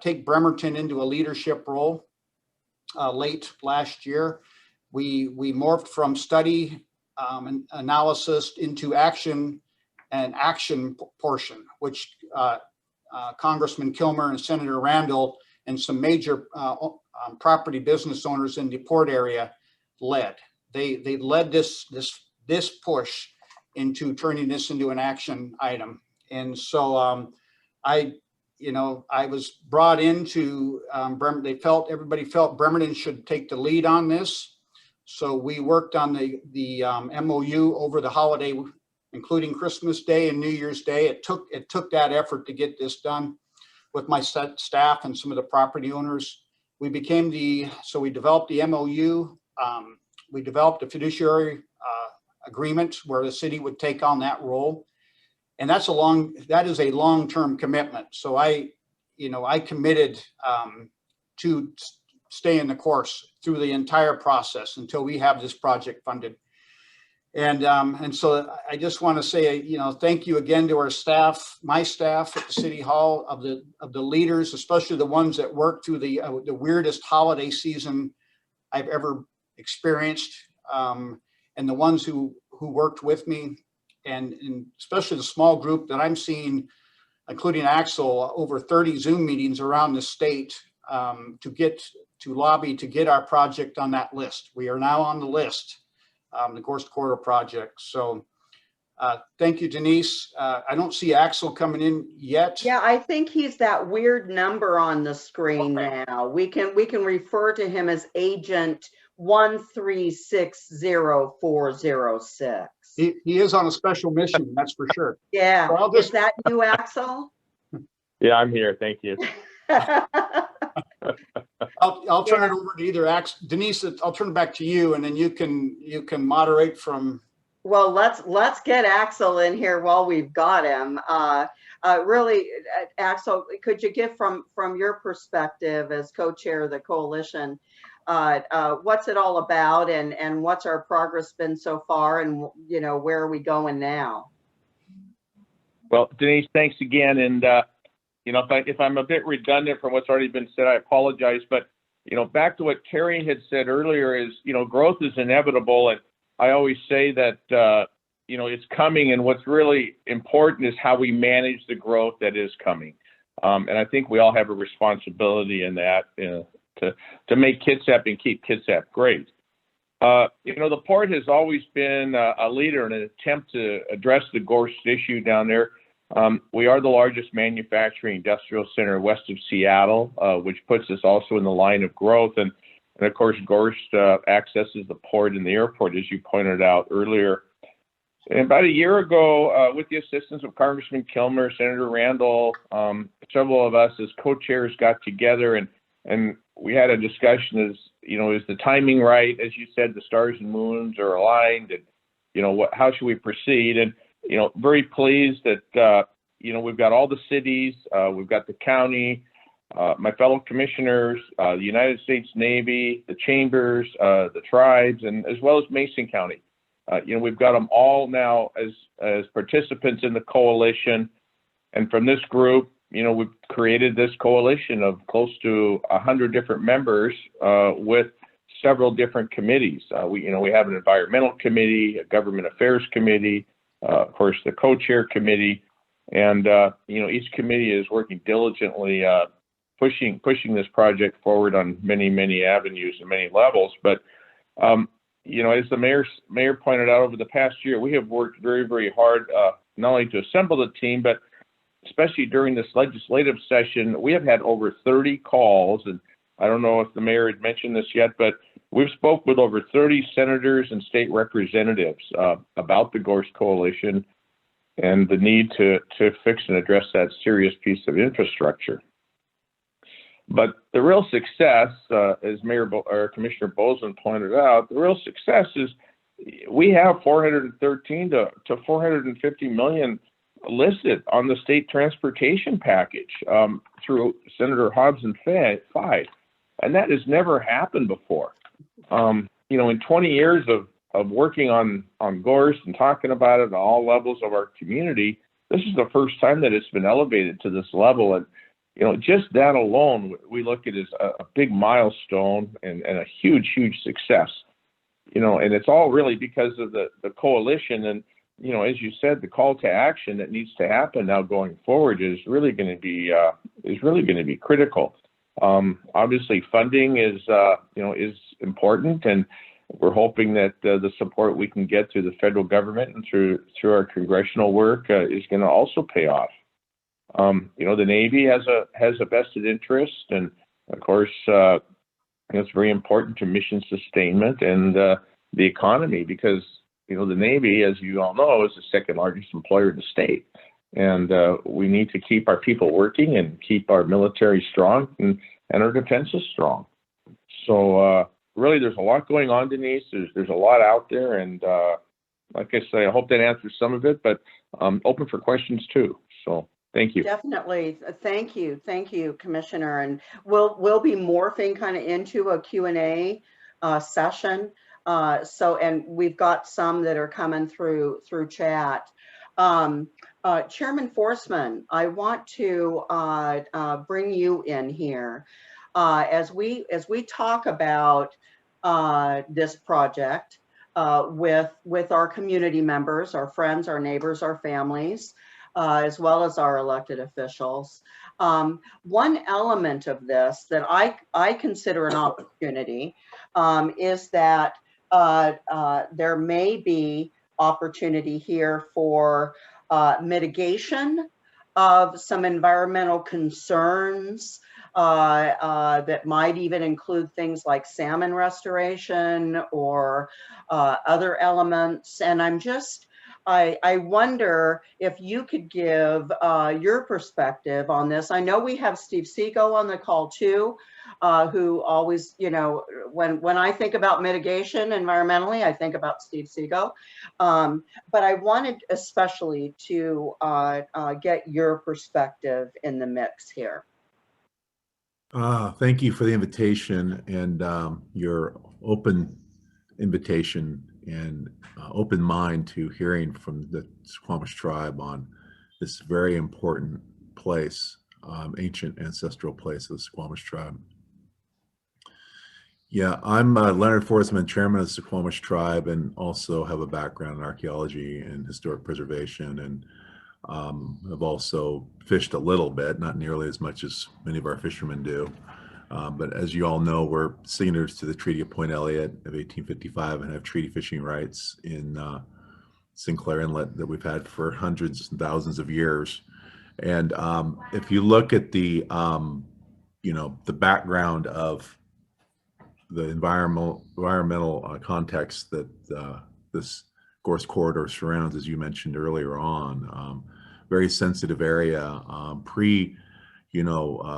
Speaker 7: take Bremerton into a leadership role late last year. We morphed from study and analysis into action an action portion, which Congressman Kilmer and Senator Randall and some major property business owners in the port area led. They led this push into turning this into an action item. And so I was brought into Bremerton. Everybody felt Bremerton should take the lead on this. So we worked on the MOU over the holiday, including Christmas Day and New Year's Day. It took that effort to get this done with my staff and some of the property owners. We developed the MOU. We developed a fiduciary agreement where the city would take on that role. And that is a long-term commitment. So I committed to stay in the course through the entire process until we have this project funded. And so I just want to say, thank you again to our staff, my staff at the City Hall, of the leaders, especially the ones that worked through the weirdest holiday season I've ever experienced, and the ones who worked with me, and especially the small group that I'm seeing, including Axel, over 30 Zoom meetings around the state to lobby to get our project on that list. We are now on the list, the Gorst Corridor project. So thank you, Denise. I don't see Axel coming in yet.
Speaker 1: Yeah, I think he's that weird number on the screen now. We can refer to him as Agent 1360406.
Speaker 7: He is on a special mission, that's for sure.
Speaker 1: Yeah,
Speaker 7: So
Speaker 1: is that you, Axel?
Speaker 8: Yeah, I'm here. Thank you.
Speaker 7: I'll turn it over to either Denise. I'll turn it back to you, and then you can moderate from.
Speaker 1: Well, let's get Axel in here while we've got him. Really, Axel, could you give from your perspective as co-chair of the coalition, what's it all about, and what's our progress been so far, and where are we going now?
Speaker 8: Well, Denise, thanks again. And if I'm a bit redundant from what's already been said, I apologize. But back to what Cary had said earlier is, growth is inevitable, and I always say that it's coming, and what's really important is how we manage the growth that is coming. And I think we all have a responsibility in that to make Kitsap and keep Kitsap great. The port has always been a leader in an attempt to address the Gorst issue down there. We are the largest manufacturing industrial center west of Seattle, which puts us also in the line of growth. And of course, Gorst accesses the port and the airport, as you pointed out earlier. And about a year ago, with the assistance of Congressman Kilmer, Senator Randall, several of us as co-chairs got together and we had a discussion is the timing right? As you said, the stars and moons are aligned, and, how should we proceed? And, very pleased that, we've got all the cities, we've got the county, my fellow commissioners, the United States Navy, the chambers, the tribes, and as well as Mason County. We've got them all now as participants in the coalition. And from this group, we've created this coalition of close to 100 different members with several different committees. We have an environmental committee, a government affairs committee, of course, the co-chair committee, and each committee is working diligently pushing this project forward on many, many avenues and many levels. But as the mayor pointed out, over the past year, we have worked very, very hard not only to assemble the team, but especially during this legislative session, we have had over 30 calls, and I don't know if the mayor had mentioned this yet, but we've spoke with over 30 senators and state representatives about the Gorst Coalition and the need to fix and address that serious piece of infrastructure. But the real success, as Commissioner Bozeman pointed out, the real success is we have 413 to 450 million listed on the state transportation package through Senator Hobbs and Frey, and that has never happened before. In 20 years of working on Gorst and talking about it at all levels of our community, this is the first time that it's been elevated to this level. And just that alone, we look at as a big milestone and a huge, huge success. And it's all really because of the coalition. And you know, as you said, the call to action that needs to happen now going forward is really going to be critical. Obviously, funding is important, and we're hoping that the support we can get through the federal government and through our congressional work is going to also pay off. You know, the Navy has a vested interest, and of course, it's very important to mission sustainment and the economy, because you know the Navy, as you all know, is the second largest employer in the state, and we need to keep our people working and keep our military strong and our defenses strong. So really, there's a lot going on, Denise. There's a lot out there, and like I say, I hope that answers some of it, but I'm open for questions too. So thank you.
Speaker 1: Definitely. Thank you, Commissioner. And we'll be morphing kind of into a Q&A session. And we've got some that are coming through chat. Chairman Forsman, I want to bring you in here as we talk about this project with our community members, our friends, our neighbors, our families, as well as our elected officials. One element of this that I consider an opportunity is that there may be opportunity here for mitigation of some environmental concerns that might even include things like salmon restoration or other elements. And I wonder if you could give your perspective on this. I know we have Steve Segal on the call too, who always, you know, when I think about mitigation environmentally, I think about Steve Segal. But I wanted especially to get your perspective in the mix here.
Speaker 4: Thank you for the invitation and your open invitation and open mind to hearing from the Suquamish tribe on this very important place, ancient ancestral place of the Suquamish tribe. Yeah, I'm Leonard Forsman, chairman of the Suquamish tribe, and also have a background in archaeology and historic preservation, and I've also fished a little bit, not nearly as much as many of our fishermen do. But as you all know, we're signatories to the Treaty of Point Elliott of 1855 and have treaty fishing rights in Sinclair Inlet that we've had for hundreds and thousands of years. And if you look at the, the background of the environmental context that this Gorst corridor surrounds, as you mentioned earlier on, very sensitive area,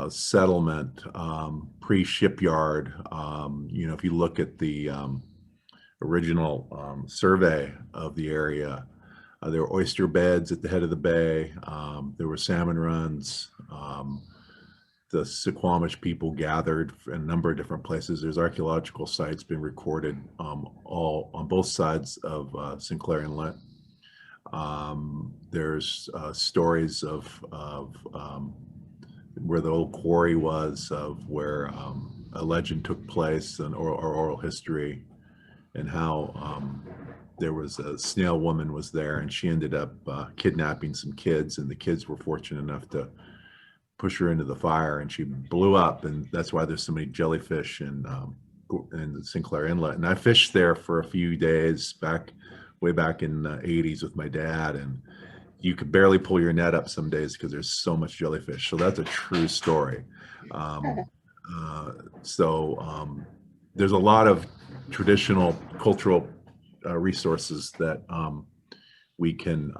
Speaker 4: settlement, pre-shipyard. If you look at the original survey of the area, there were oyster beds at the head of the bay. There were salmon runs. The Suquamish people gathered in a number of different places. There's archaeological sites being recorded all on both sides of Sinclair Inlet. There's stories of where the old quarry was, of where a legend took place, an oral history, and how there was a snail woman was there, and she ended up kidnapping some kids, and the kids were fortunate enough to push her into the fire, and she blew up, and that's why there's so many jellyfish in the Sinclair Inlet. And I fished there for a few days way back in the 80s with my dad, and you could barely pull your net up some days because there's so much jellyfish. So that's a true story. There's a lot of traditional cultural resources that we can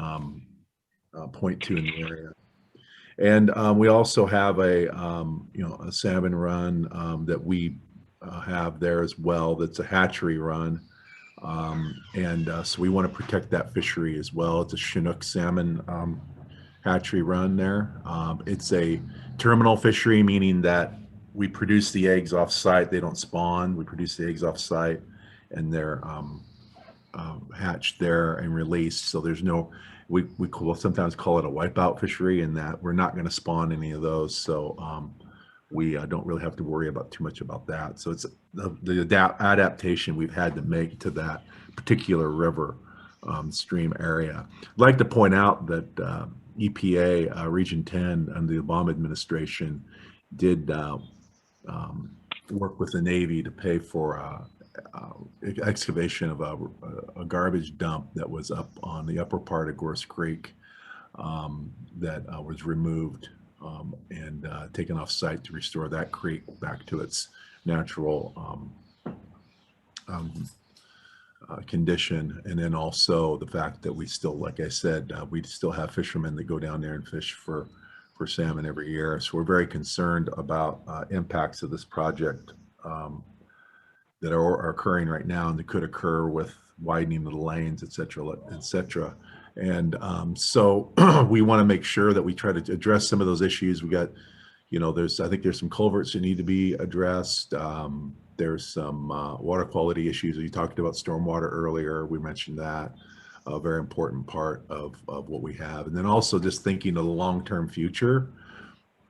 Speaker 4: point to in the area. And we also have a salmon run that we have there as well. That's a hatchery run. So we want to protect that fishery as well. It's a Chinook salmon hatchery run there. It's a terminal fishery, meaning that we produce the eggs off site. They don't spawn. We produce the eggs off site, and they're hatched there and released. So there's no, we sometimes call it a wipeout fishery, in that we're not going to spawn any of those. So we don't really have to worry too much about that. So it's the adaptation we've had to make to that particular river stream area. I'd like to point out that EPA Region 10 under the Obama administration did work with the Navy to pay for excavation of a garbage dump that was up on the upper part of Gorst Creek that was removed and taken off site to restore that creek back to its natural condition. And then also the fact that we still, like I said, we still have fishermen that go down there and fish for salmon every year. So we're very concerned about impacts of this project that are occurring right now and that could occur with widening of the lanes, et cetera, et cetera. And so we want to make sure that we try to address some of those issues. We got, you know, I think there's some culverts that need to be addressed. There's some water quality issues. You talked about stormwater earlier. We mentioned that, a very important part of what we have. And then also just thinking of the long-term future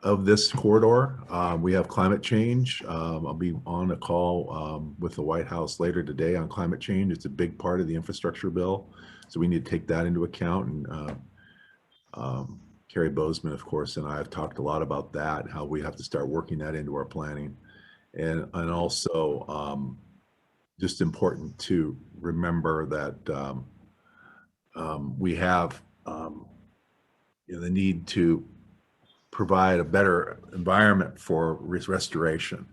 Speaker 4: of this corridor. We have climate change. I'll be on a call with the White House later today on climate change. It's a big part of the infrastructure bill. So we need to take that into account. And Cary Bozeman, of course, and I have talked a lot about that, how we have to start working that into our planning. And also just important to remember that we have you know, the need to provide a better environment for restoration.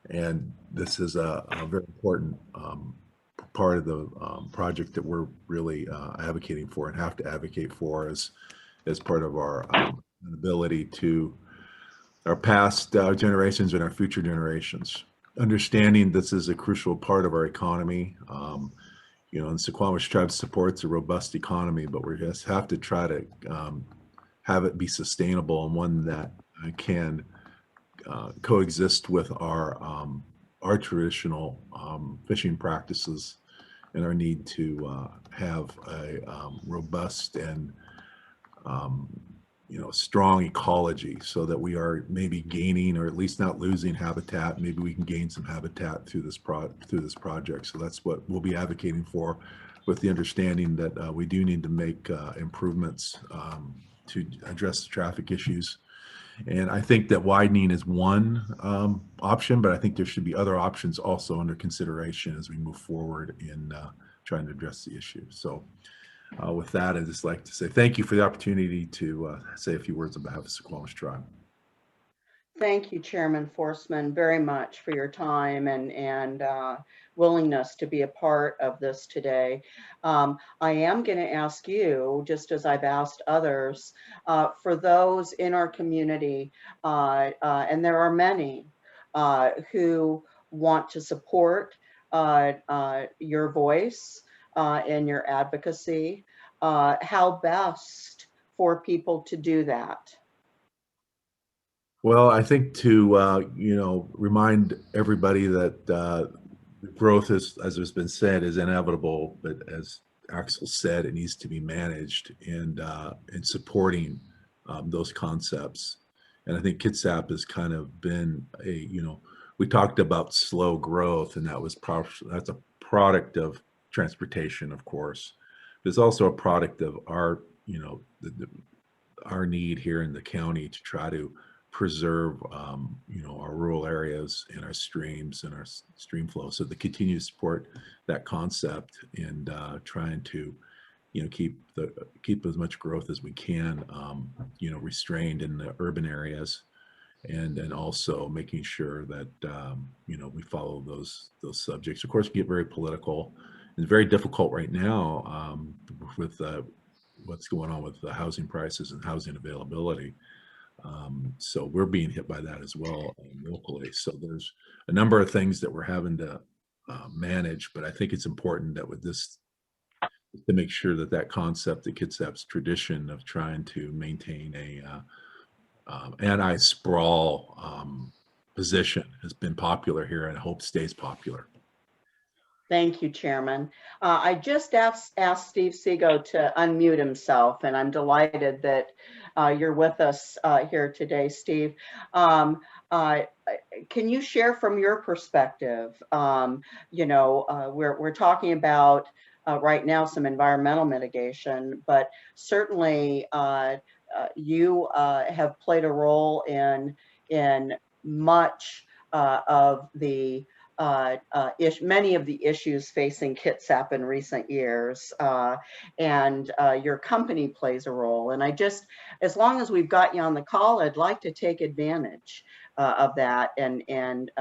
Speaker 4: And this is a very important part of the project that we're really advocating for and have to advocate for as part of our ability to our past generations and our future generations. Understanding this is a crucial part of our economy. You know, and Suquamish tribe supports a robust economy, but we just have to try to have it be sustainable and one that can coexist with our traditional fishing practices and our need to have a robust and you know, strong ecology, so that we are maybe gaining or at least not losing habitat. Maybe we can gain some habitat through this project. So that's what we'll be advocating for, with the understanding that we do need to make improvements to address the traffic issues. And I think that widening is one option, but I think there should be other options also under consideration as we move forward in trying to address the issue. So with that, I'd just like to say thank you for the opportunity to say a few words on behalf of the Suquamish tribe.
Speaker 1: Thank you, Chairman Forsman, very much for your time and willingness to be a part of this today. I am going to ask you, just as I've asked others, for those in our community, and there are many who want to support your voice and your advocacy, how best for people to do that?
Speaker 4: Well, I think to you know, remind everybody that growth is, as has been said, is inevitable, but as Axel said, it needs to be managed, and supporting those concepts. And I think Kitsap has kind of been a, you know, we talked about slow growth, and that's a product of transportation, of course. But it's also a product of our, you know, our need here in the county to try to preserve, you know, our rural areas and our streams and our stream flow. So to continue to support that concept and trying to, you know, keep as much growth as we can, you know, restrained in the urban areas, and then also making sure that you know, we follow those subjects. Of course, we get very political. It's very difficult right now with what's going on with the housing prices and housing availability. So we're being hit by that as well locally. So there's a number of things that we're having to manage, but I think it's important that with this, to make sure that that concept, the Kitsap's tradition of trying to maintain a anti-sprawl position has been popular here, and I hope stays popular.
Speaker 1: Thank you, Chairman. I just asked Steve Seago to unmute himself, and I'm delighted that you're with us here today, Steve. Can you share from your perspective? You know, we're talking about right now some environmental mitigation, but certainly you have played a role in much of the many of the issues facing Kitsap in recent years, and your company plays a role. And as long as we've got you on the call, I'd like to take advantage of that and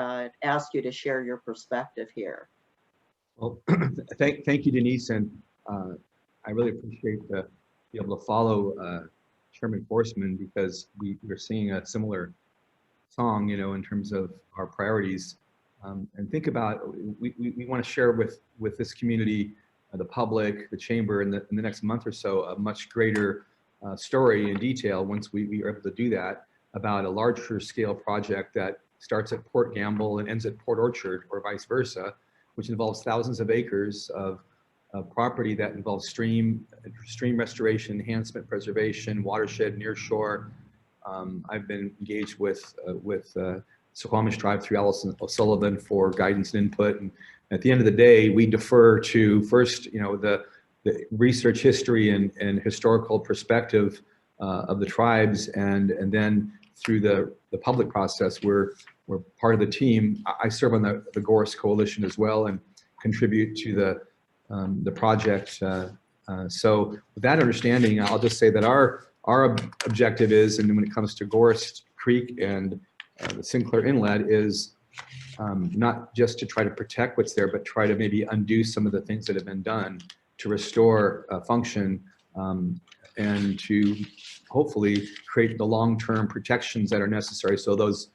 Speaker 1: ask you to share your perspective here.
Speaker 9: Well, thank you, Denise, and I really appreciate be able to follow Chairman Forsman, because we're singing a similar song, in terms of our priorities. And think about, we want to share with this community, the public, the chamber, in the next month or so, a much greater story in detail, once we are able to do that, about a larger scale project that starts at Port Gamble and ends at Port Orchard, or vice versa, which involves thousands of acres of property that involves stream restoration, enhancement, preservation, watershed, near shore. I've been engaged with Suquamish Tribe through Allison O'Sullivan for guidance and input. And at the end of the day, we defer to first, the research history and historical perspective of the tribes, and then through the public process, we're part of the team. I serve on the Gorst Coalition as well and contribute to the project. So with that understanding, I'll just say that our objective is, and when it comes to Gorst Creek and the Sinclair Inlet, is not just to try to protect what's there, but try to maybe undo some of the things that have been done to restore function, and to hopefully create the long-term protections that are necessary so those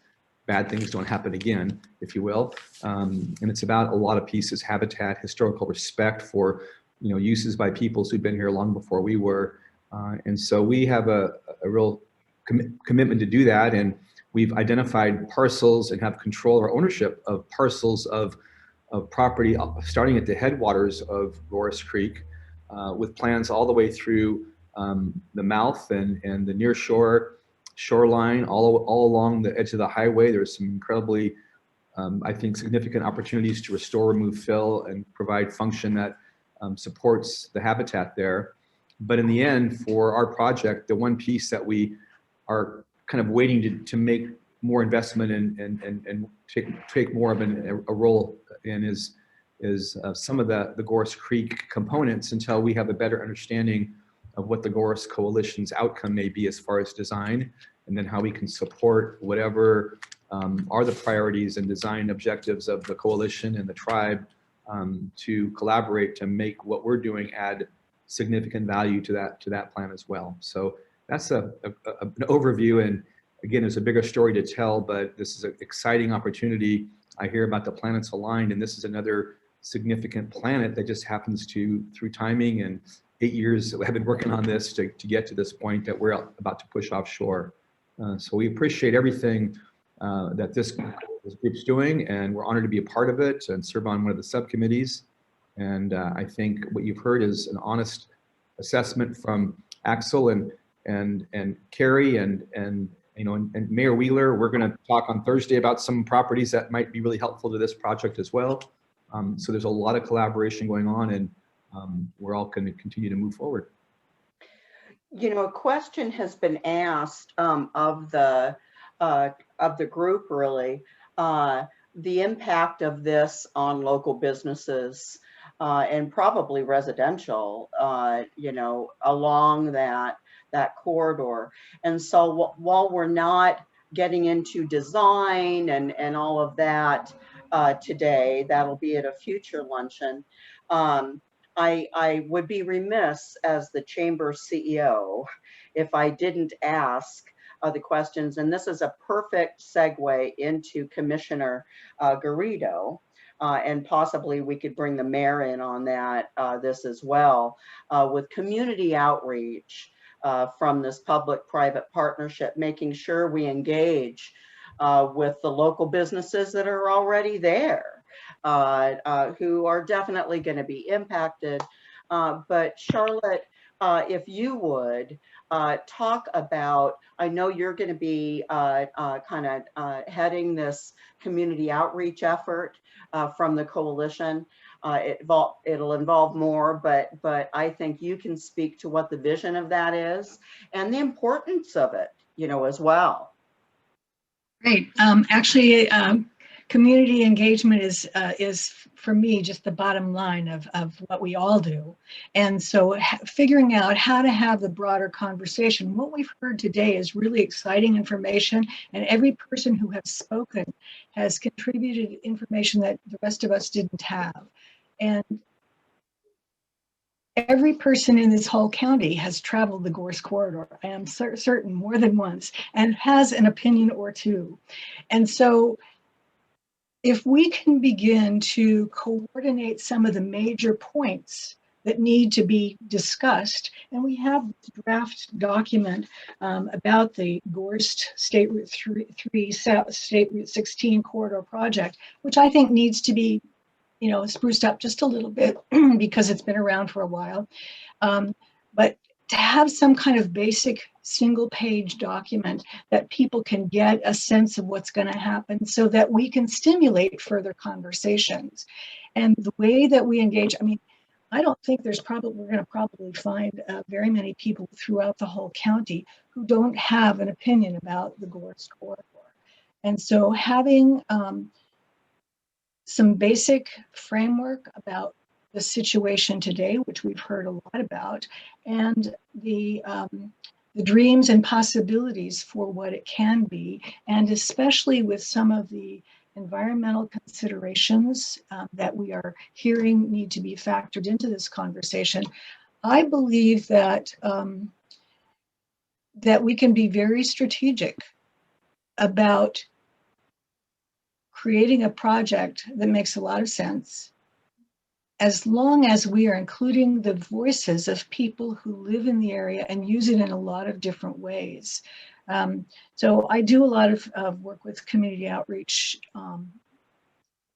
Speaker 9: bad things don't happen again, if you will. And it's about a lot of pieces: habitat, historical respect for uses by peoples who've been here long before we were. And so we have a real commitment to do that. And we've identified parcels and have control or ownership of parcels of property starting at the headwaters of Gorst Creek, with plans all the way through the mouth and the near shoreline, all along the edge of the highway. There's some incredibly, I think, significant opportunities to restore, remove, fill, and provide function that supports the habitat there. But in the end, for our project, the one piece that we are kind of waiting to make more investment and take more of a role in is some of the Gorst Creek components, until we have a better understanding of what the Gorst Coalition's outcome may be as far as design, and then how we can support whatever are the priorities and design objectives of the coalition and the tribe, to collaborate to make what we're doing add significant value to that plan as well. So that's an overview, and again, there's a bigger story to tell, but this is an exciting opportunity. I hear about the planets aligned, and this is another significant planet that just happens to, through timing and 8 years, I've been working on this to get to this point that we're about to push offshore. So we appreciate everything that this group's doing, and we're honored to be a part of it and serve on one of the subcommittees. And I think what you've heard is an honest assessment from Axel and Cary and Mayor Wheeler. We're going to talk on Thursday about some properties that might be really helpful to this project as well. So there's a lot of collaboration going on, and we're all going to continue to move forward.
Speaker 1: A question has been asked of the group, really, the impact of this on local businesses and probably residential, along that corridor. And so while we're not getting into design and all of that today, that'll be at a future luncheon, I would be remiss as the chamber CEO if I didn't ask the questions, and this is a perfect segue into Commissioner Garrido, and possibly we could bring the mayor in on that, this as well, with community outreach from this public-private partnership, making sure we engage with the local businesses that are already there, who are definitely going to be impacted. But Charlotte, if you would talk about, I know you're going to be heading this community outreach effort from the coalition. It'll involve more, but I think you can speak to what the vision of that is and the importance of it, as well.
Speaker 10: Great. Actually, community engagement is for me just the bottom line of what we all do. And so figuring out how to have the broader conversation. What we've heard today is really exciting information, and every person who has spoken has contributed information that the rest of us didn't have. And every person in this whole county has traveled the Gorst corridor, I am certain, more than once, and has an opinion or two. And so if we can begin to coordinate some of the major points that need to be discussed, and we have the draft document about the Gorst State Route 3 State Route 16 corridor project, which I think needs to be spruced up just a little bit because it's been around for a while. But to have some kind of basic single-page document that people can get a sense of what's going to happen so that we can stimulate further conversations. And the way that we engage, I don't think we're going to probably find very many people throughout the whole county who don't have an opinion about the Gorst corridor. And so having some basic framework about the situation today, which we've heard a lot about, and the dreams and possibilities for what it can be, and especially with some of the environmental considerations that we are hearing need to be factored into this conversation. I believe that that we can be very strategic about creating a project that makes a lot of sense, as long as we are including the voices of people who live in the area and use it in a lot of different ways. So I do a lot of work with community outreach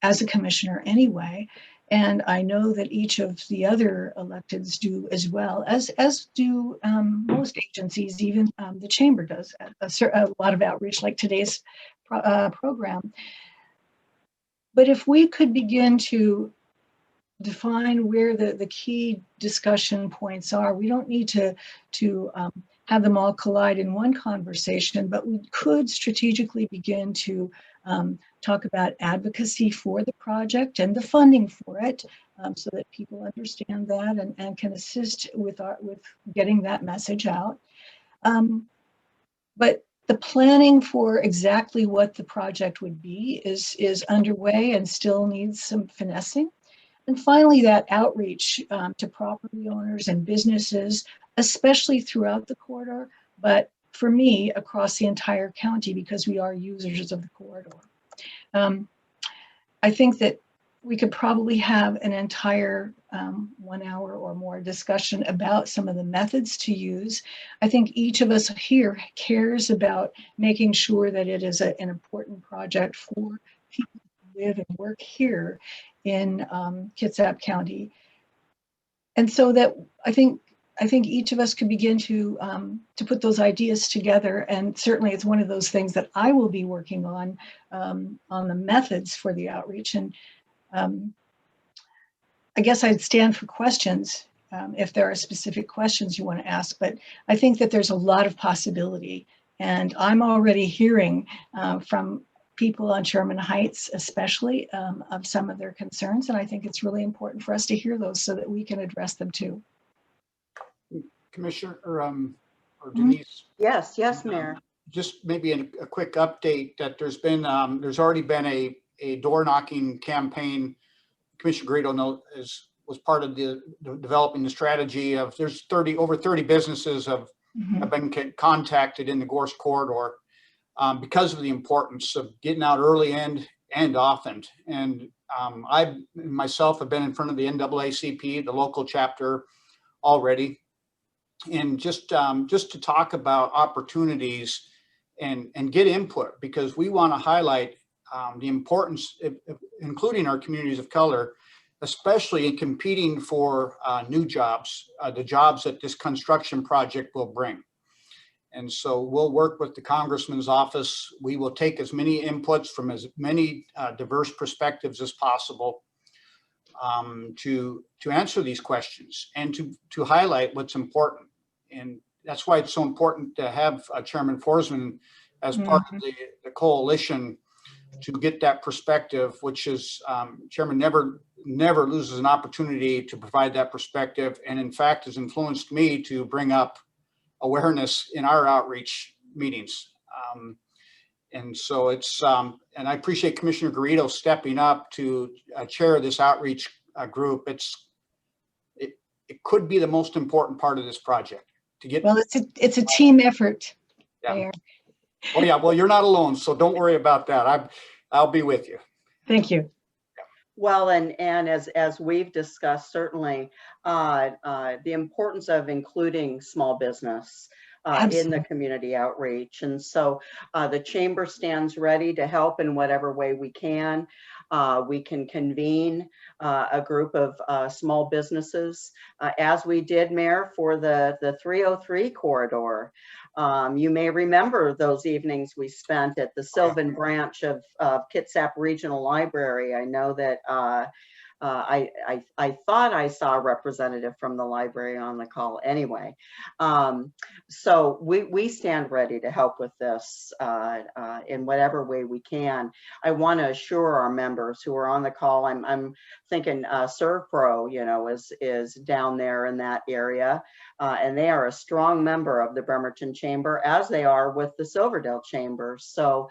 Speaker 10: as a commissioner anyway, and I know that each of the other electeds do as well, as do most agencies, even the chamber does a lot of outreach like today's program. But if we could begin to define where the key discussion points are, we don't need to have them all collide in one conversation, but we could strategically begin to talk about advocacy for the project and the funding for it, so that people understand that and can assist with getting that message out. But the planning for exactly what the project would be is underway and still needs some finessing. And finally, that outreach to property owners and businesses, especially throughout the corridor, but for me, across the entire county, because we are users of the corridor. I think that we could probably have an entire 1 hour or more discussion about some of the methods to use. I think each of us here cares about making sure that it is an important project for people who live and work here in Kitsap County. And so that I think each of us could begin to put those ideas together. And certainly it's one of those things that I will be working on the methods for the outreach. And I guess I'd stand for questions if there are specific questions you want to ask, but I think that there's a lot of possibility. And I'm already hearing from people on Sherman Heights, especially of some of their concerns. And I think it's really important for us to hear those so that we can address them too.
Speaker 7: Commissioner or Denise.
Speaker 1: Yes, Mayor.
Speaker 7: Just maybe a quick update that there's already been a door knocking campaign. Commissioner Garrido was part of the developing the strategy of there's over 30 businesses have been contacted in the Gorst corridor because of the importance of getting out early and often. And I myself have been in front of the NAACP, the local chapter already, and just to talk about opportunities and get input, because we want to highlight the importance, including our communities of color, especially in competing for new jobs, the jobs that this construction project will bring. And so we'll work with the Congressman's office. We will take as many inputs from as many diverse perspectives as possible to answer these questions and to highlight what's important. And that's why it's so important to have Chairman Forsman as part of the coalition to get that perspective, which is Chairman never loses an opportunity to provide that perspective, and in fact has influenced me to bring up awareness in our outreach meetings. And so it's, and I appreciate Commissioner Garrido stepping up to chair this outreach group. It could be the most important part of this project to get.
Speaker 10: Well, it's a team effort.
Speaker 7: Yeah.
Speaker 10: Mayor.
Speaker 7: Oh yeah, well, you're not alone, so don't worry about that. I'll be with you.
Speaker 10: Thank you.
Speaker 1: Well, and as we've discussed, certainly the importance of including small business in the community outreach. And so the chamber stands ready to help in whatever way we can. We can convene a group of small businesses, as we did, Mayor, for the 303 corridor. You may remember those evenings we spent at the Sylvan branch of Kitsap Regional Library. I know that I thought I saw a representative from the library on the call anyway. So we stand ready to help with this in whatever way we can. I want to assure our members who are on the call, I'm thinking Servpro, you know, is down there in that area, and they are a strong member of the Bremerton Chamber, as they are with the Silverdale Chamber. So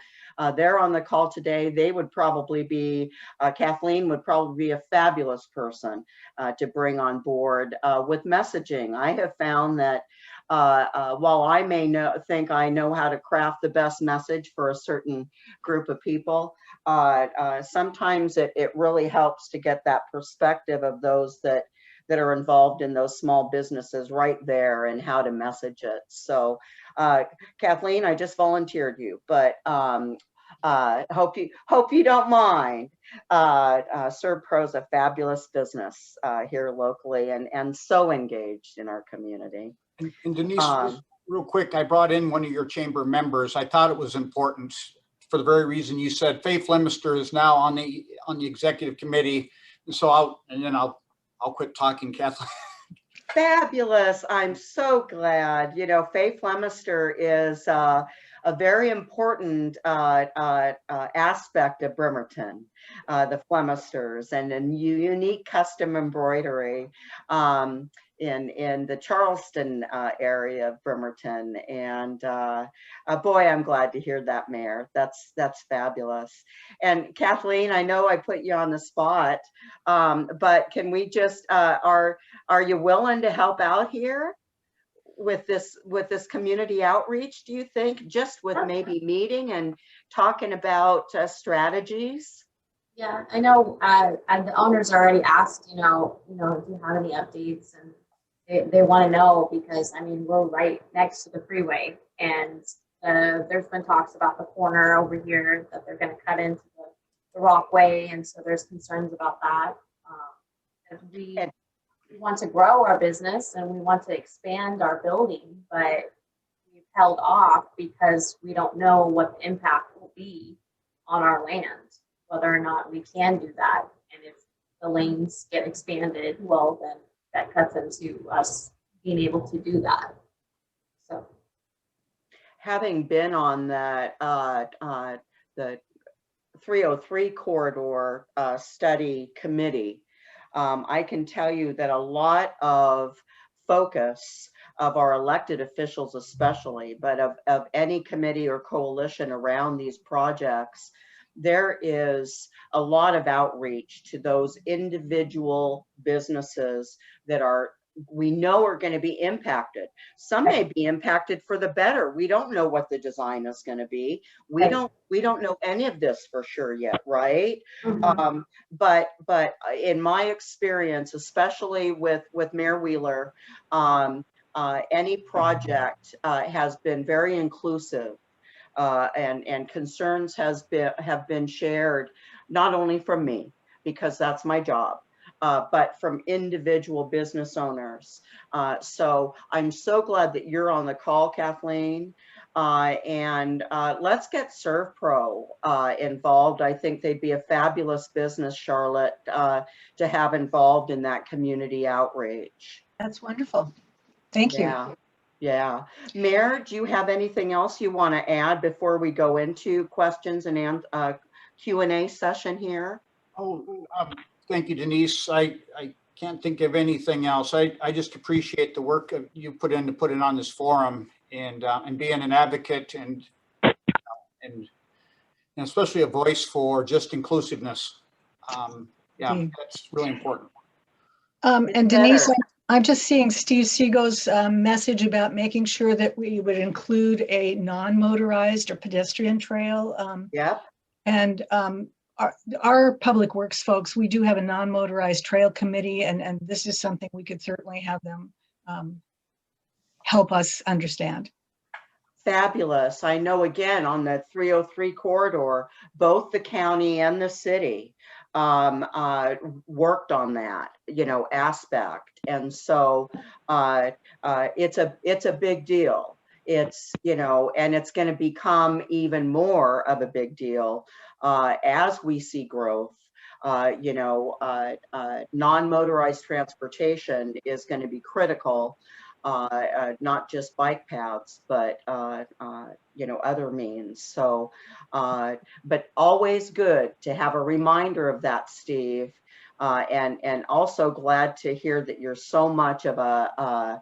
Speaker 1: they're on the call today. They would probably be, Kathleen would probably be a fabulous person to bring on board with messaging. I have found that while I may think I know how to craft the best message for a certain group of people, sometimes it really helps to get that perspective of those that are involved in those small businesses right there and how to message it. So Kathleen, I just volunteered you, but hope you don't mind. Servpro is a fabulous business here locally and so engaged in our community.
Speaker 7: And Denise, just real quick, I brought in one of your chamber members. I thought it was important for the very reason you said. Faith Lemister is now on the executive committee, and so I'll quit talking, Kathleen.
Speaker 1: Fabulous. I'm so glad. You know, Faith Lemister is a very important aspect of Bremerton, the Flemisters, and a unique custom embroidery in the Charleston area of Bremerton. And boy, I'm glad to hear that, Mayor. That's fabulous. And Kathleen, I know I put you on the spot, but can we just, are you willing to help out here with this community outreach, do you think, just with maybe meeting and talking about strategies?
Speaker 11: Yeah, I know the owners already asked, you know, if you have any updates, and they want to know, because I mean, we're right next to the freeway, and there's been talks about the corner over here that they're going to cut into the Rockway, and so there's concerns about that. We want to grow our business and we want to expand our building, but we've held off because we don't know what the impact will be on our land, whether or not we can do that. And if the lanes get expanded, well, then that cuts into us being able to do that. So,
Speaker 1: having been on that the 303 corridor study committee, I can tell you that a lot of focus of our elected officials especially, but of any committee or coalition around these projects, there is a lot of outreach to those individual businesses that we know are going to be impacted. Some may be impacted for the better. We don't know what the design is going to be. We don't know any of this for sure yet, right? Mm-hmm. But in my experience, especially with Mayor Wheeler, any project has been very inclusive, and concerns have been shared, not only from me, because that's my job, but from individual business owners. So I'm so glad that you're on the call, Kathleen. And let's get ServPro involved. I think they'd be a fabulous business, Charlotte, to have involved in that community outreach.
Speaker 10: That's wonderful. Thank you.
Speaker 1: Yeah. Mayor, do you have anything else you want to add before we go into questions and Q&A session here?
Speaker 7: Oh, thank you, Denise. I can't think of anything else. I just appreciate the work you put in to put it on this forum, and being an advocate and especially a voice for just inclusiveness. Yeah, that's really important.
Speaker 10: And Denise, I'm just seeing Steve Sego's message about making sure that we would include a non-motorized or pedestrian trail.
Speaker 1: Yep.
Speaker 10: And our public works folks, we do have a non-motorized trail committee, and this is something we could certainly have them help us understand.
Speaker 1: Fabulous. I know, again, on the 303 corridor, both the county and the city worked on that, aspect. And so it's a big deal. It's, and it's going to become even more of a big deal as we see growth. Non-motorized transportation is going to be critical, not just bike paths, but other means. So, but always good to have a reminder of that, Steve, and also glad to hear that you're so much of a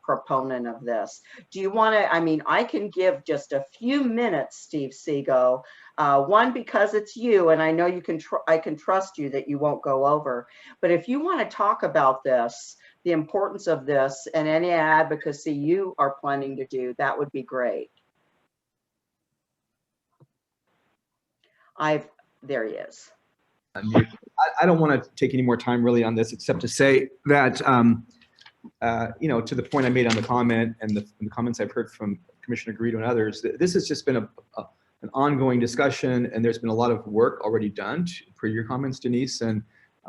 Speaker 1: proponent of this. Do you want to? I mean, I can give just a few minutes, Steve Sego. One, because it's you, and I know you can. I can trust you that you won't go over. But if you want to talk about this, the importance of this, and any advocacy you are planning to do, that would be great. There he is.
Speaker 9: I don't want to take any more time really on this, except to say that, to the point I made on the comment and the comments I've heard from Commissioner Garrido and others, this has just been an ongoing discussion, and there's been a lot of work already done for your comments, Denise, and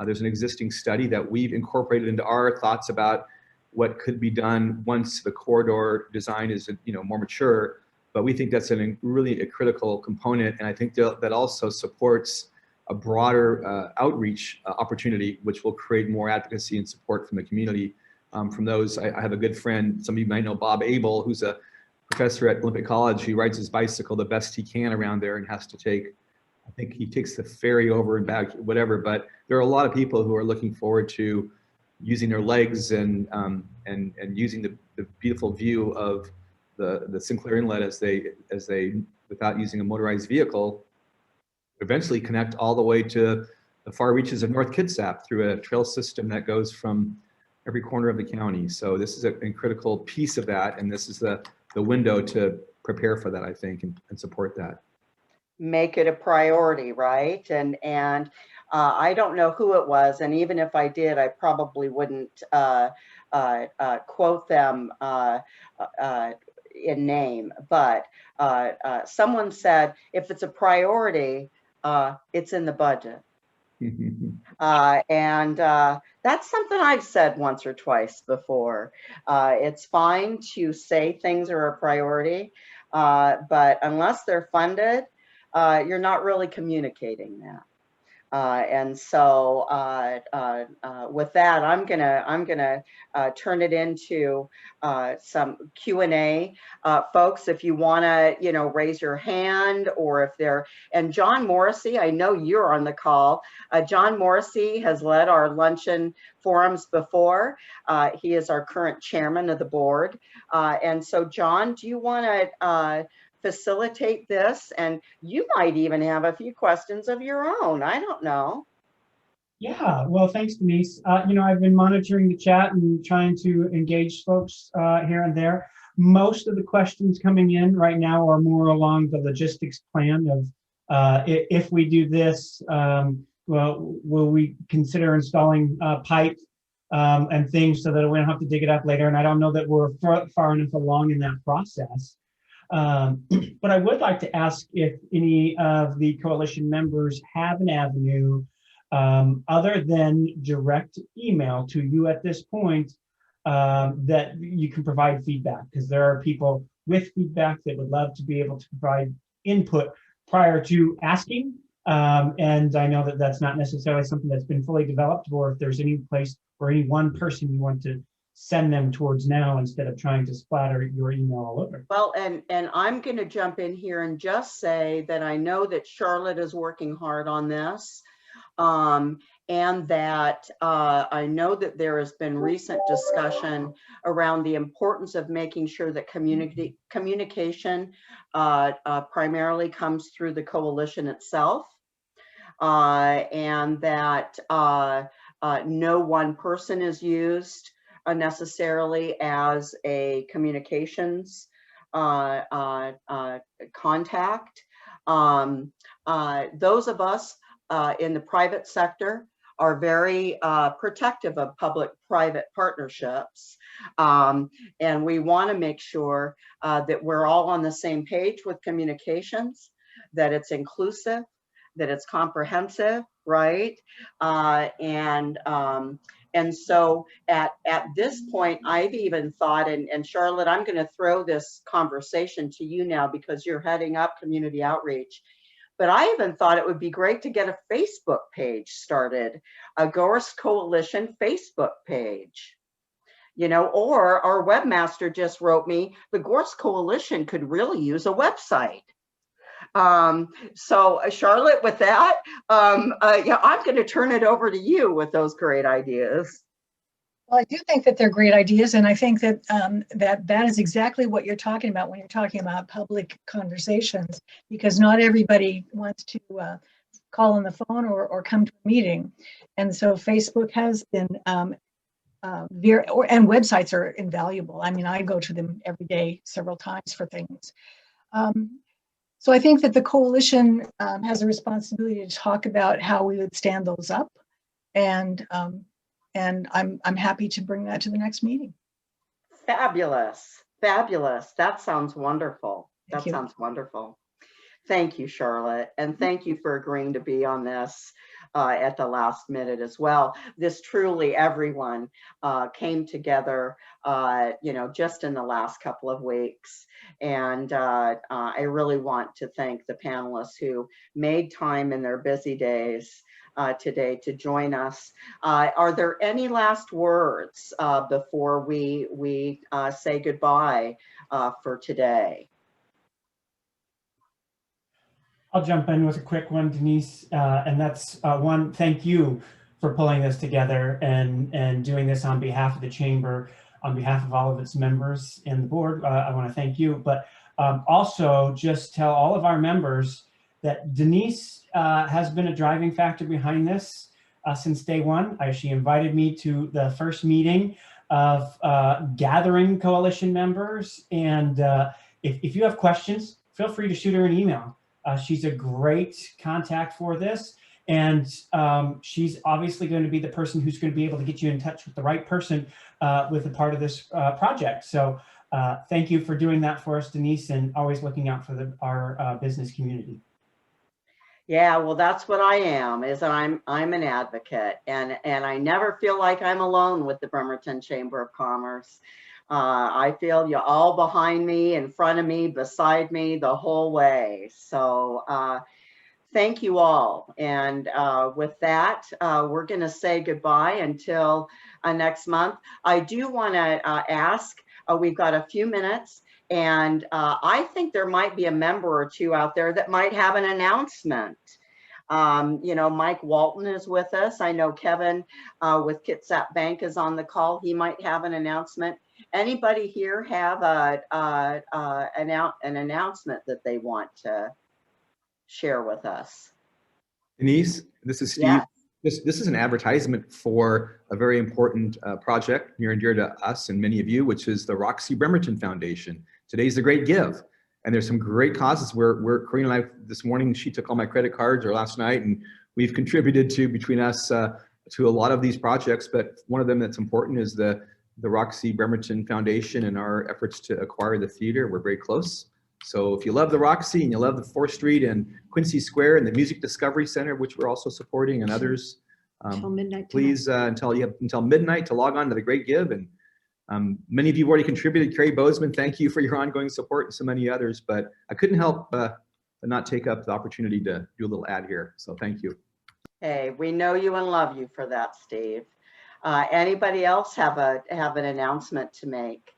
Speaker 9: there's an existing study that we've incorporated into our thoughts about what could be done once the corridor design is, more mature. But we think that's really a critical component, and I think that also supports a broader outreach opportunity, which will create more advocacy and support from the community. From those, I have a good friend, some of you might know Bob Abel, who's a professor at Olympic College. He rides his bicycle the best he can around there and has to take, I think he takes the ferry over and back, whatever. But there are a lot of people who are looking forward to using their legs and using the beautiful view of the Sinclair Inlet as they without using a motorized vehicle, eventually connect all the way to the far reaches of North Kitsap through a trail system that goes from every corner of the county. So this is a critical piece of that, and this is the window to prepare for that, I think, and support that.
Speaker 1: Make it a priority, right? And I don't know who it was, and even if I did, I probably wouldn't quote them in name, but someone said, if it's a priority, it's in the budget. And that's something I've said once or twice before. It's fine to say things are a priority, but unless they're funded, you're not really communicating that. And so with that, I'm gonna turn it into some Q&A. Folks, if you wanna, raise your hand, or if they're, and John Morrissey, I know you're on the call. John Morrissey has led our luncheon forums before. He is our current chairman of the board. And so John, do you wanna facilitate this? And you might even have a few questions of your own. I don't know.
Speaker 12: Yeah, well, thanks, Denise. I've been monitoring the chat and trying to engage folks here and there. Most of the questions coming in right now are more along the logistics plan of if we do this, well, will we consider installing pipe and things so that we don't have to dig it up later? And I don't know that we're far enough along in that process. But I would like to ask if any of the coalition members have an avenue other than direct email to you at this point, that you can provide feedback, because there are people with feedback that would love to be able to provide input prior to asking. And I know that that's not necessarily something that's been fully developed, or if there's any place or any one person you want to send them towards now instead of trying to splatter your email all over.
Speaker 1: Well, and I'm going to jump in here and just say that I know that Charlotte is working hard on this. And that I know that there has been recent discussion around the importance of making sure that communication primarily comes through the coalition itself, and that no one person is used necessarily as a communications contact. Those of us in the private sector are very protective of public-private partnerships. And we want to make sure that we're all on the same page with communications, that it's inclusive, that it's comprehensive, right? And so at this point, I've even thought, and Charlotte, I'm going to throw this conversation to you now because you're heading up community outreach. But I even thought it would be great to get a Facebook page started, a Gorst Coalition Facebook page, you know, or our webmaster just wrote me, the Gorst Coalition could really use a website. So Charlotte, with that, yeah, I'm going to turn it over to you with those great ideas.
Speaker 10: Well, I do think that they're great ideas, and I think that that is exactly what you're talking about when you're talking about public conversations, because not everybody wants to call on the phone or come to a meeting, and so Facebook has been and websites are invaluable. I mean, I go to them every day, several times for things. So I think that the coalition has a responsibility to talk about how we would stand those up, and I'm happy to bring that to the next meeting.
Speaker 1: Fabulous, fabulous. That sounds wonderful. That sounds wonderful. Thank you, Charlotte, and thank you for agreeing to be on this at the last minute as well. This truly, everyone came together, you know, just in the last couple of weeks. And I really want to thank the panelists who made time in their busy days today to join us. Are there any last words before we say goodbye for today?
Speaker 12: I'll jump in with a quick one, Denise, and that's one, thank you for pulling this together and doing this on behalf of the chamber, on behalf of all of its members and the board. I want to thank you, but also just tell all of our members that Denise has been a driving factor behind this since day one. She invited me to the first meeting of gathering coalition members, and if you have questions, feel free to shoot her an email. She's a great contact for this, and she's obviously going to be the person who's going to be able to get you in touch with the right person with a part of this project. So thank you for doing that for us, Denise, and always looking out for our business community.
Speaker 1: Yeah, well, that's what I am, is I'm an advocate, and I never feel like I'm alone with the Bremerton Chamber of Commerce. I feel you all behind me, in front of me, beside me, the whole way. So thank you all. And with that, we're going to say goodbye until next month. I do want to ask, we've got a few minutes, and I think there might be a member or two out there that might have an announcement. You know, Mike Walton is with us. I know Kevin with Kitsap Bank is on the call. He might have an announcement. Anybody here have an announcement that they want to share with us?
Speaker 9: Denise, this is Steve.
Speaker 1: Yeah.
Speaker 9: This is an advertisement for a very important project near and dear to us and many of you, which is the Roxy Bremerton Foundation. Today's the Great Give, and there's some great causes. Corinne and I this morning, she took all my credit cards, or last night, and we've contributed to, between us, to a lot of these projects. But one of them that's important is the Roxy Bremerton Foundation and our efforts to acquire the theater. We're very close. So if you love the Roxy and you love the 4th Street and Quincy Square and the Music Discovery Center, which we're also supporting, and others,
Speaker 10: Until midnight.
Speaker 9: Please, until midnight to log on to the Great Give. And many of you have already contributed. Cary, Bozeman, thank you for your ongoing support, and so many others. But I couldn't help but not take up the opportunity to do a little ad here. So thank you.
Speaker 1: Hey, we know you and love you for that, Steve. Anybody else have an announcement to make?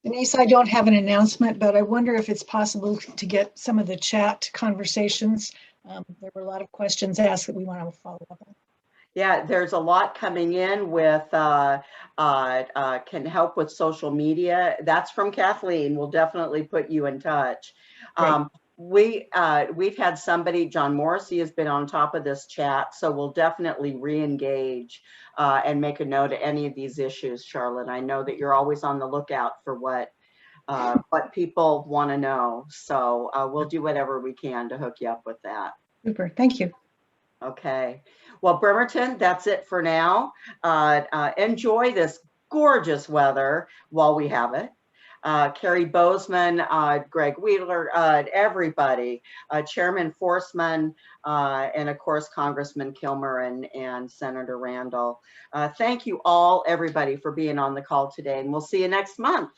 Speaker 10: Denise, I don't have an announcement, but I wonder if it's possible to get some of the chat conversations. There were a lot of questions asked that we want to follow up on.
Speaker 1: Yeah, there's a lot coming in with can help with social media. That's from Kathleen. We'll definitely put you in touch. We've had somebody, John Morrissey, has been on top of this chat, so we'll definitely re-engage and make a note of any of these issues, Charlotte. I know that you're always on the lookout for what people want to know, so we'll do whatever we can to hook you up with that.
Speaker 10: Super, thank you.
Speaker 1: Okay, well, Bremerton, that's it for now. Enjoy this gorgeous weather while we have it. Cary, Bozeman, Greg Wheeler, everybody, Chairman Forsman, and of course, Congressman Kilmer and Senator Randall. Thank you all, everybody, for being on the call today, and we'll see you next month.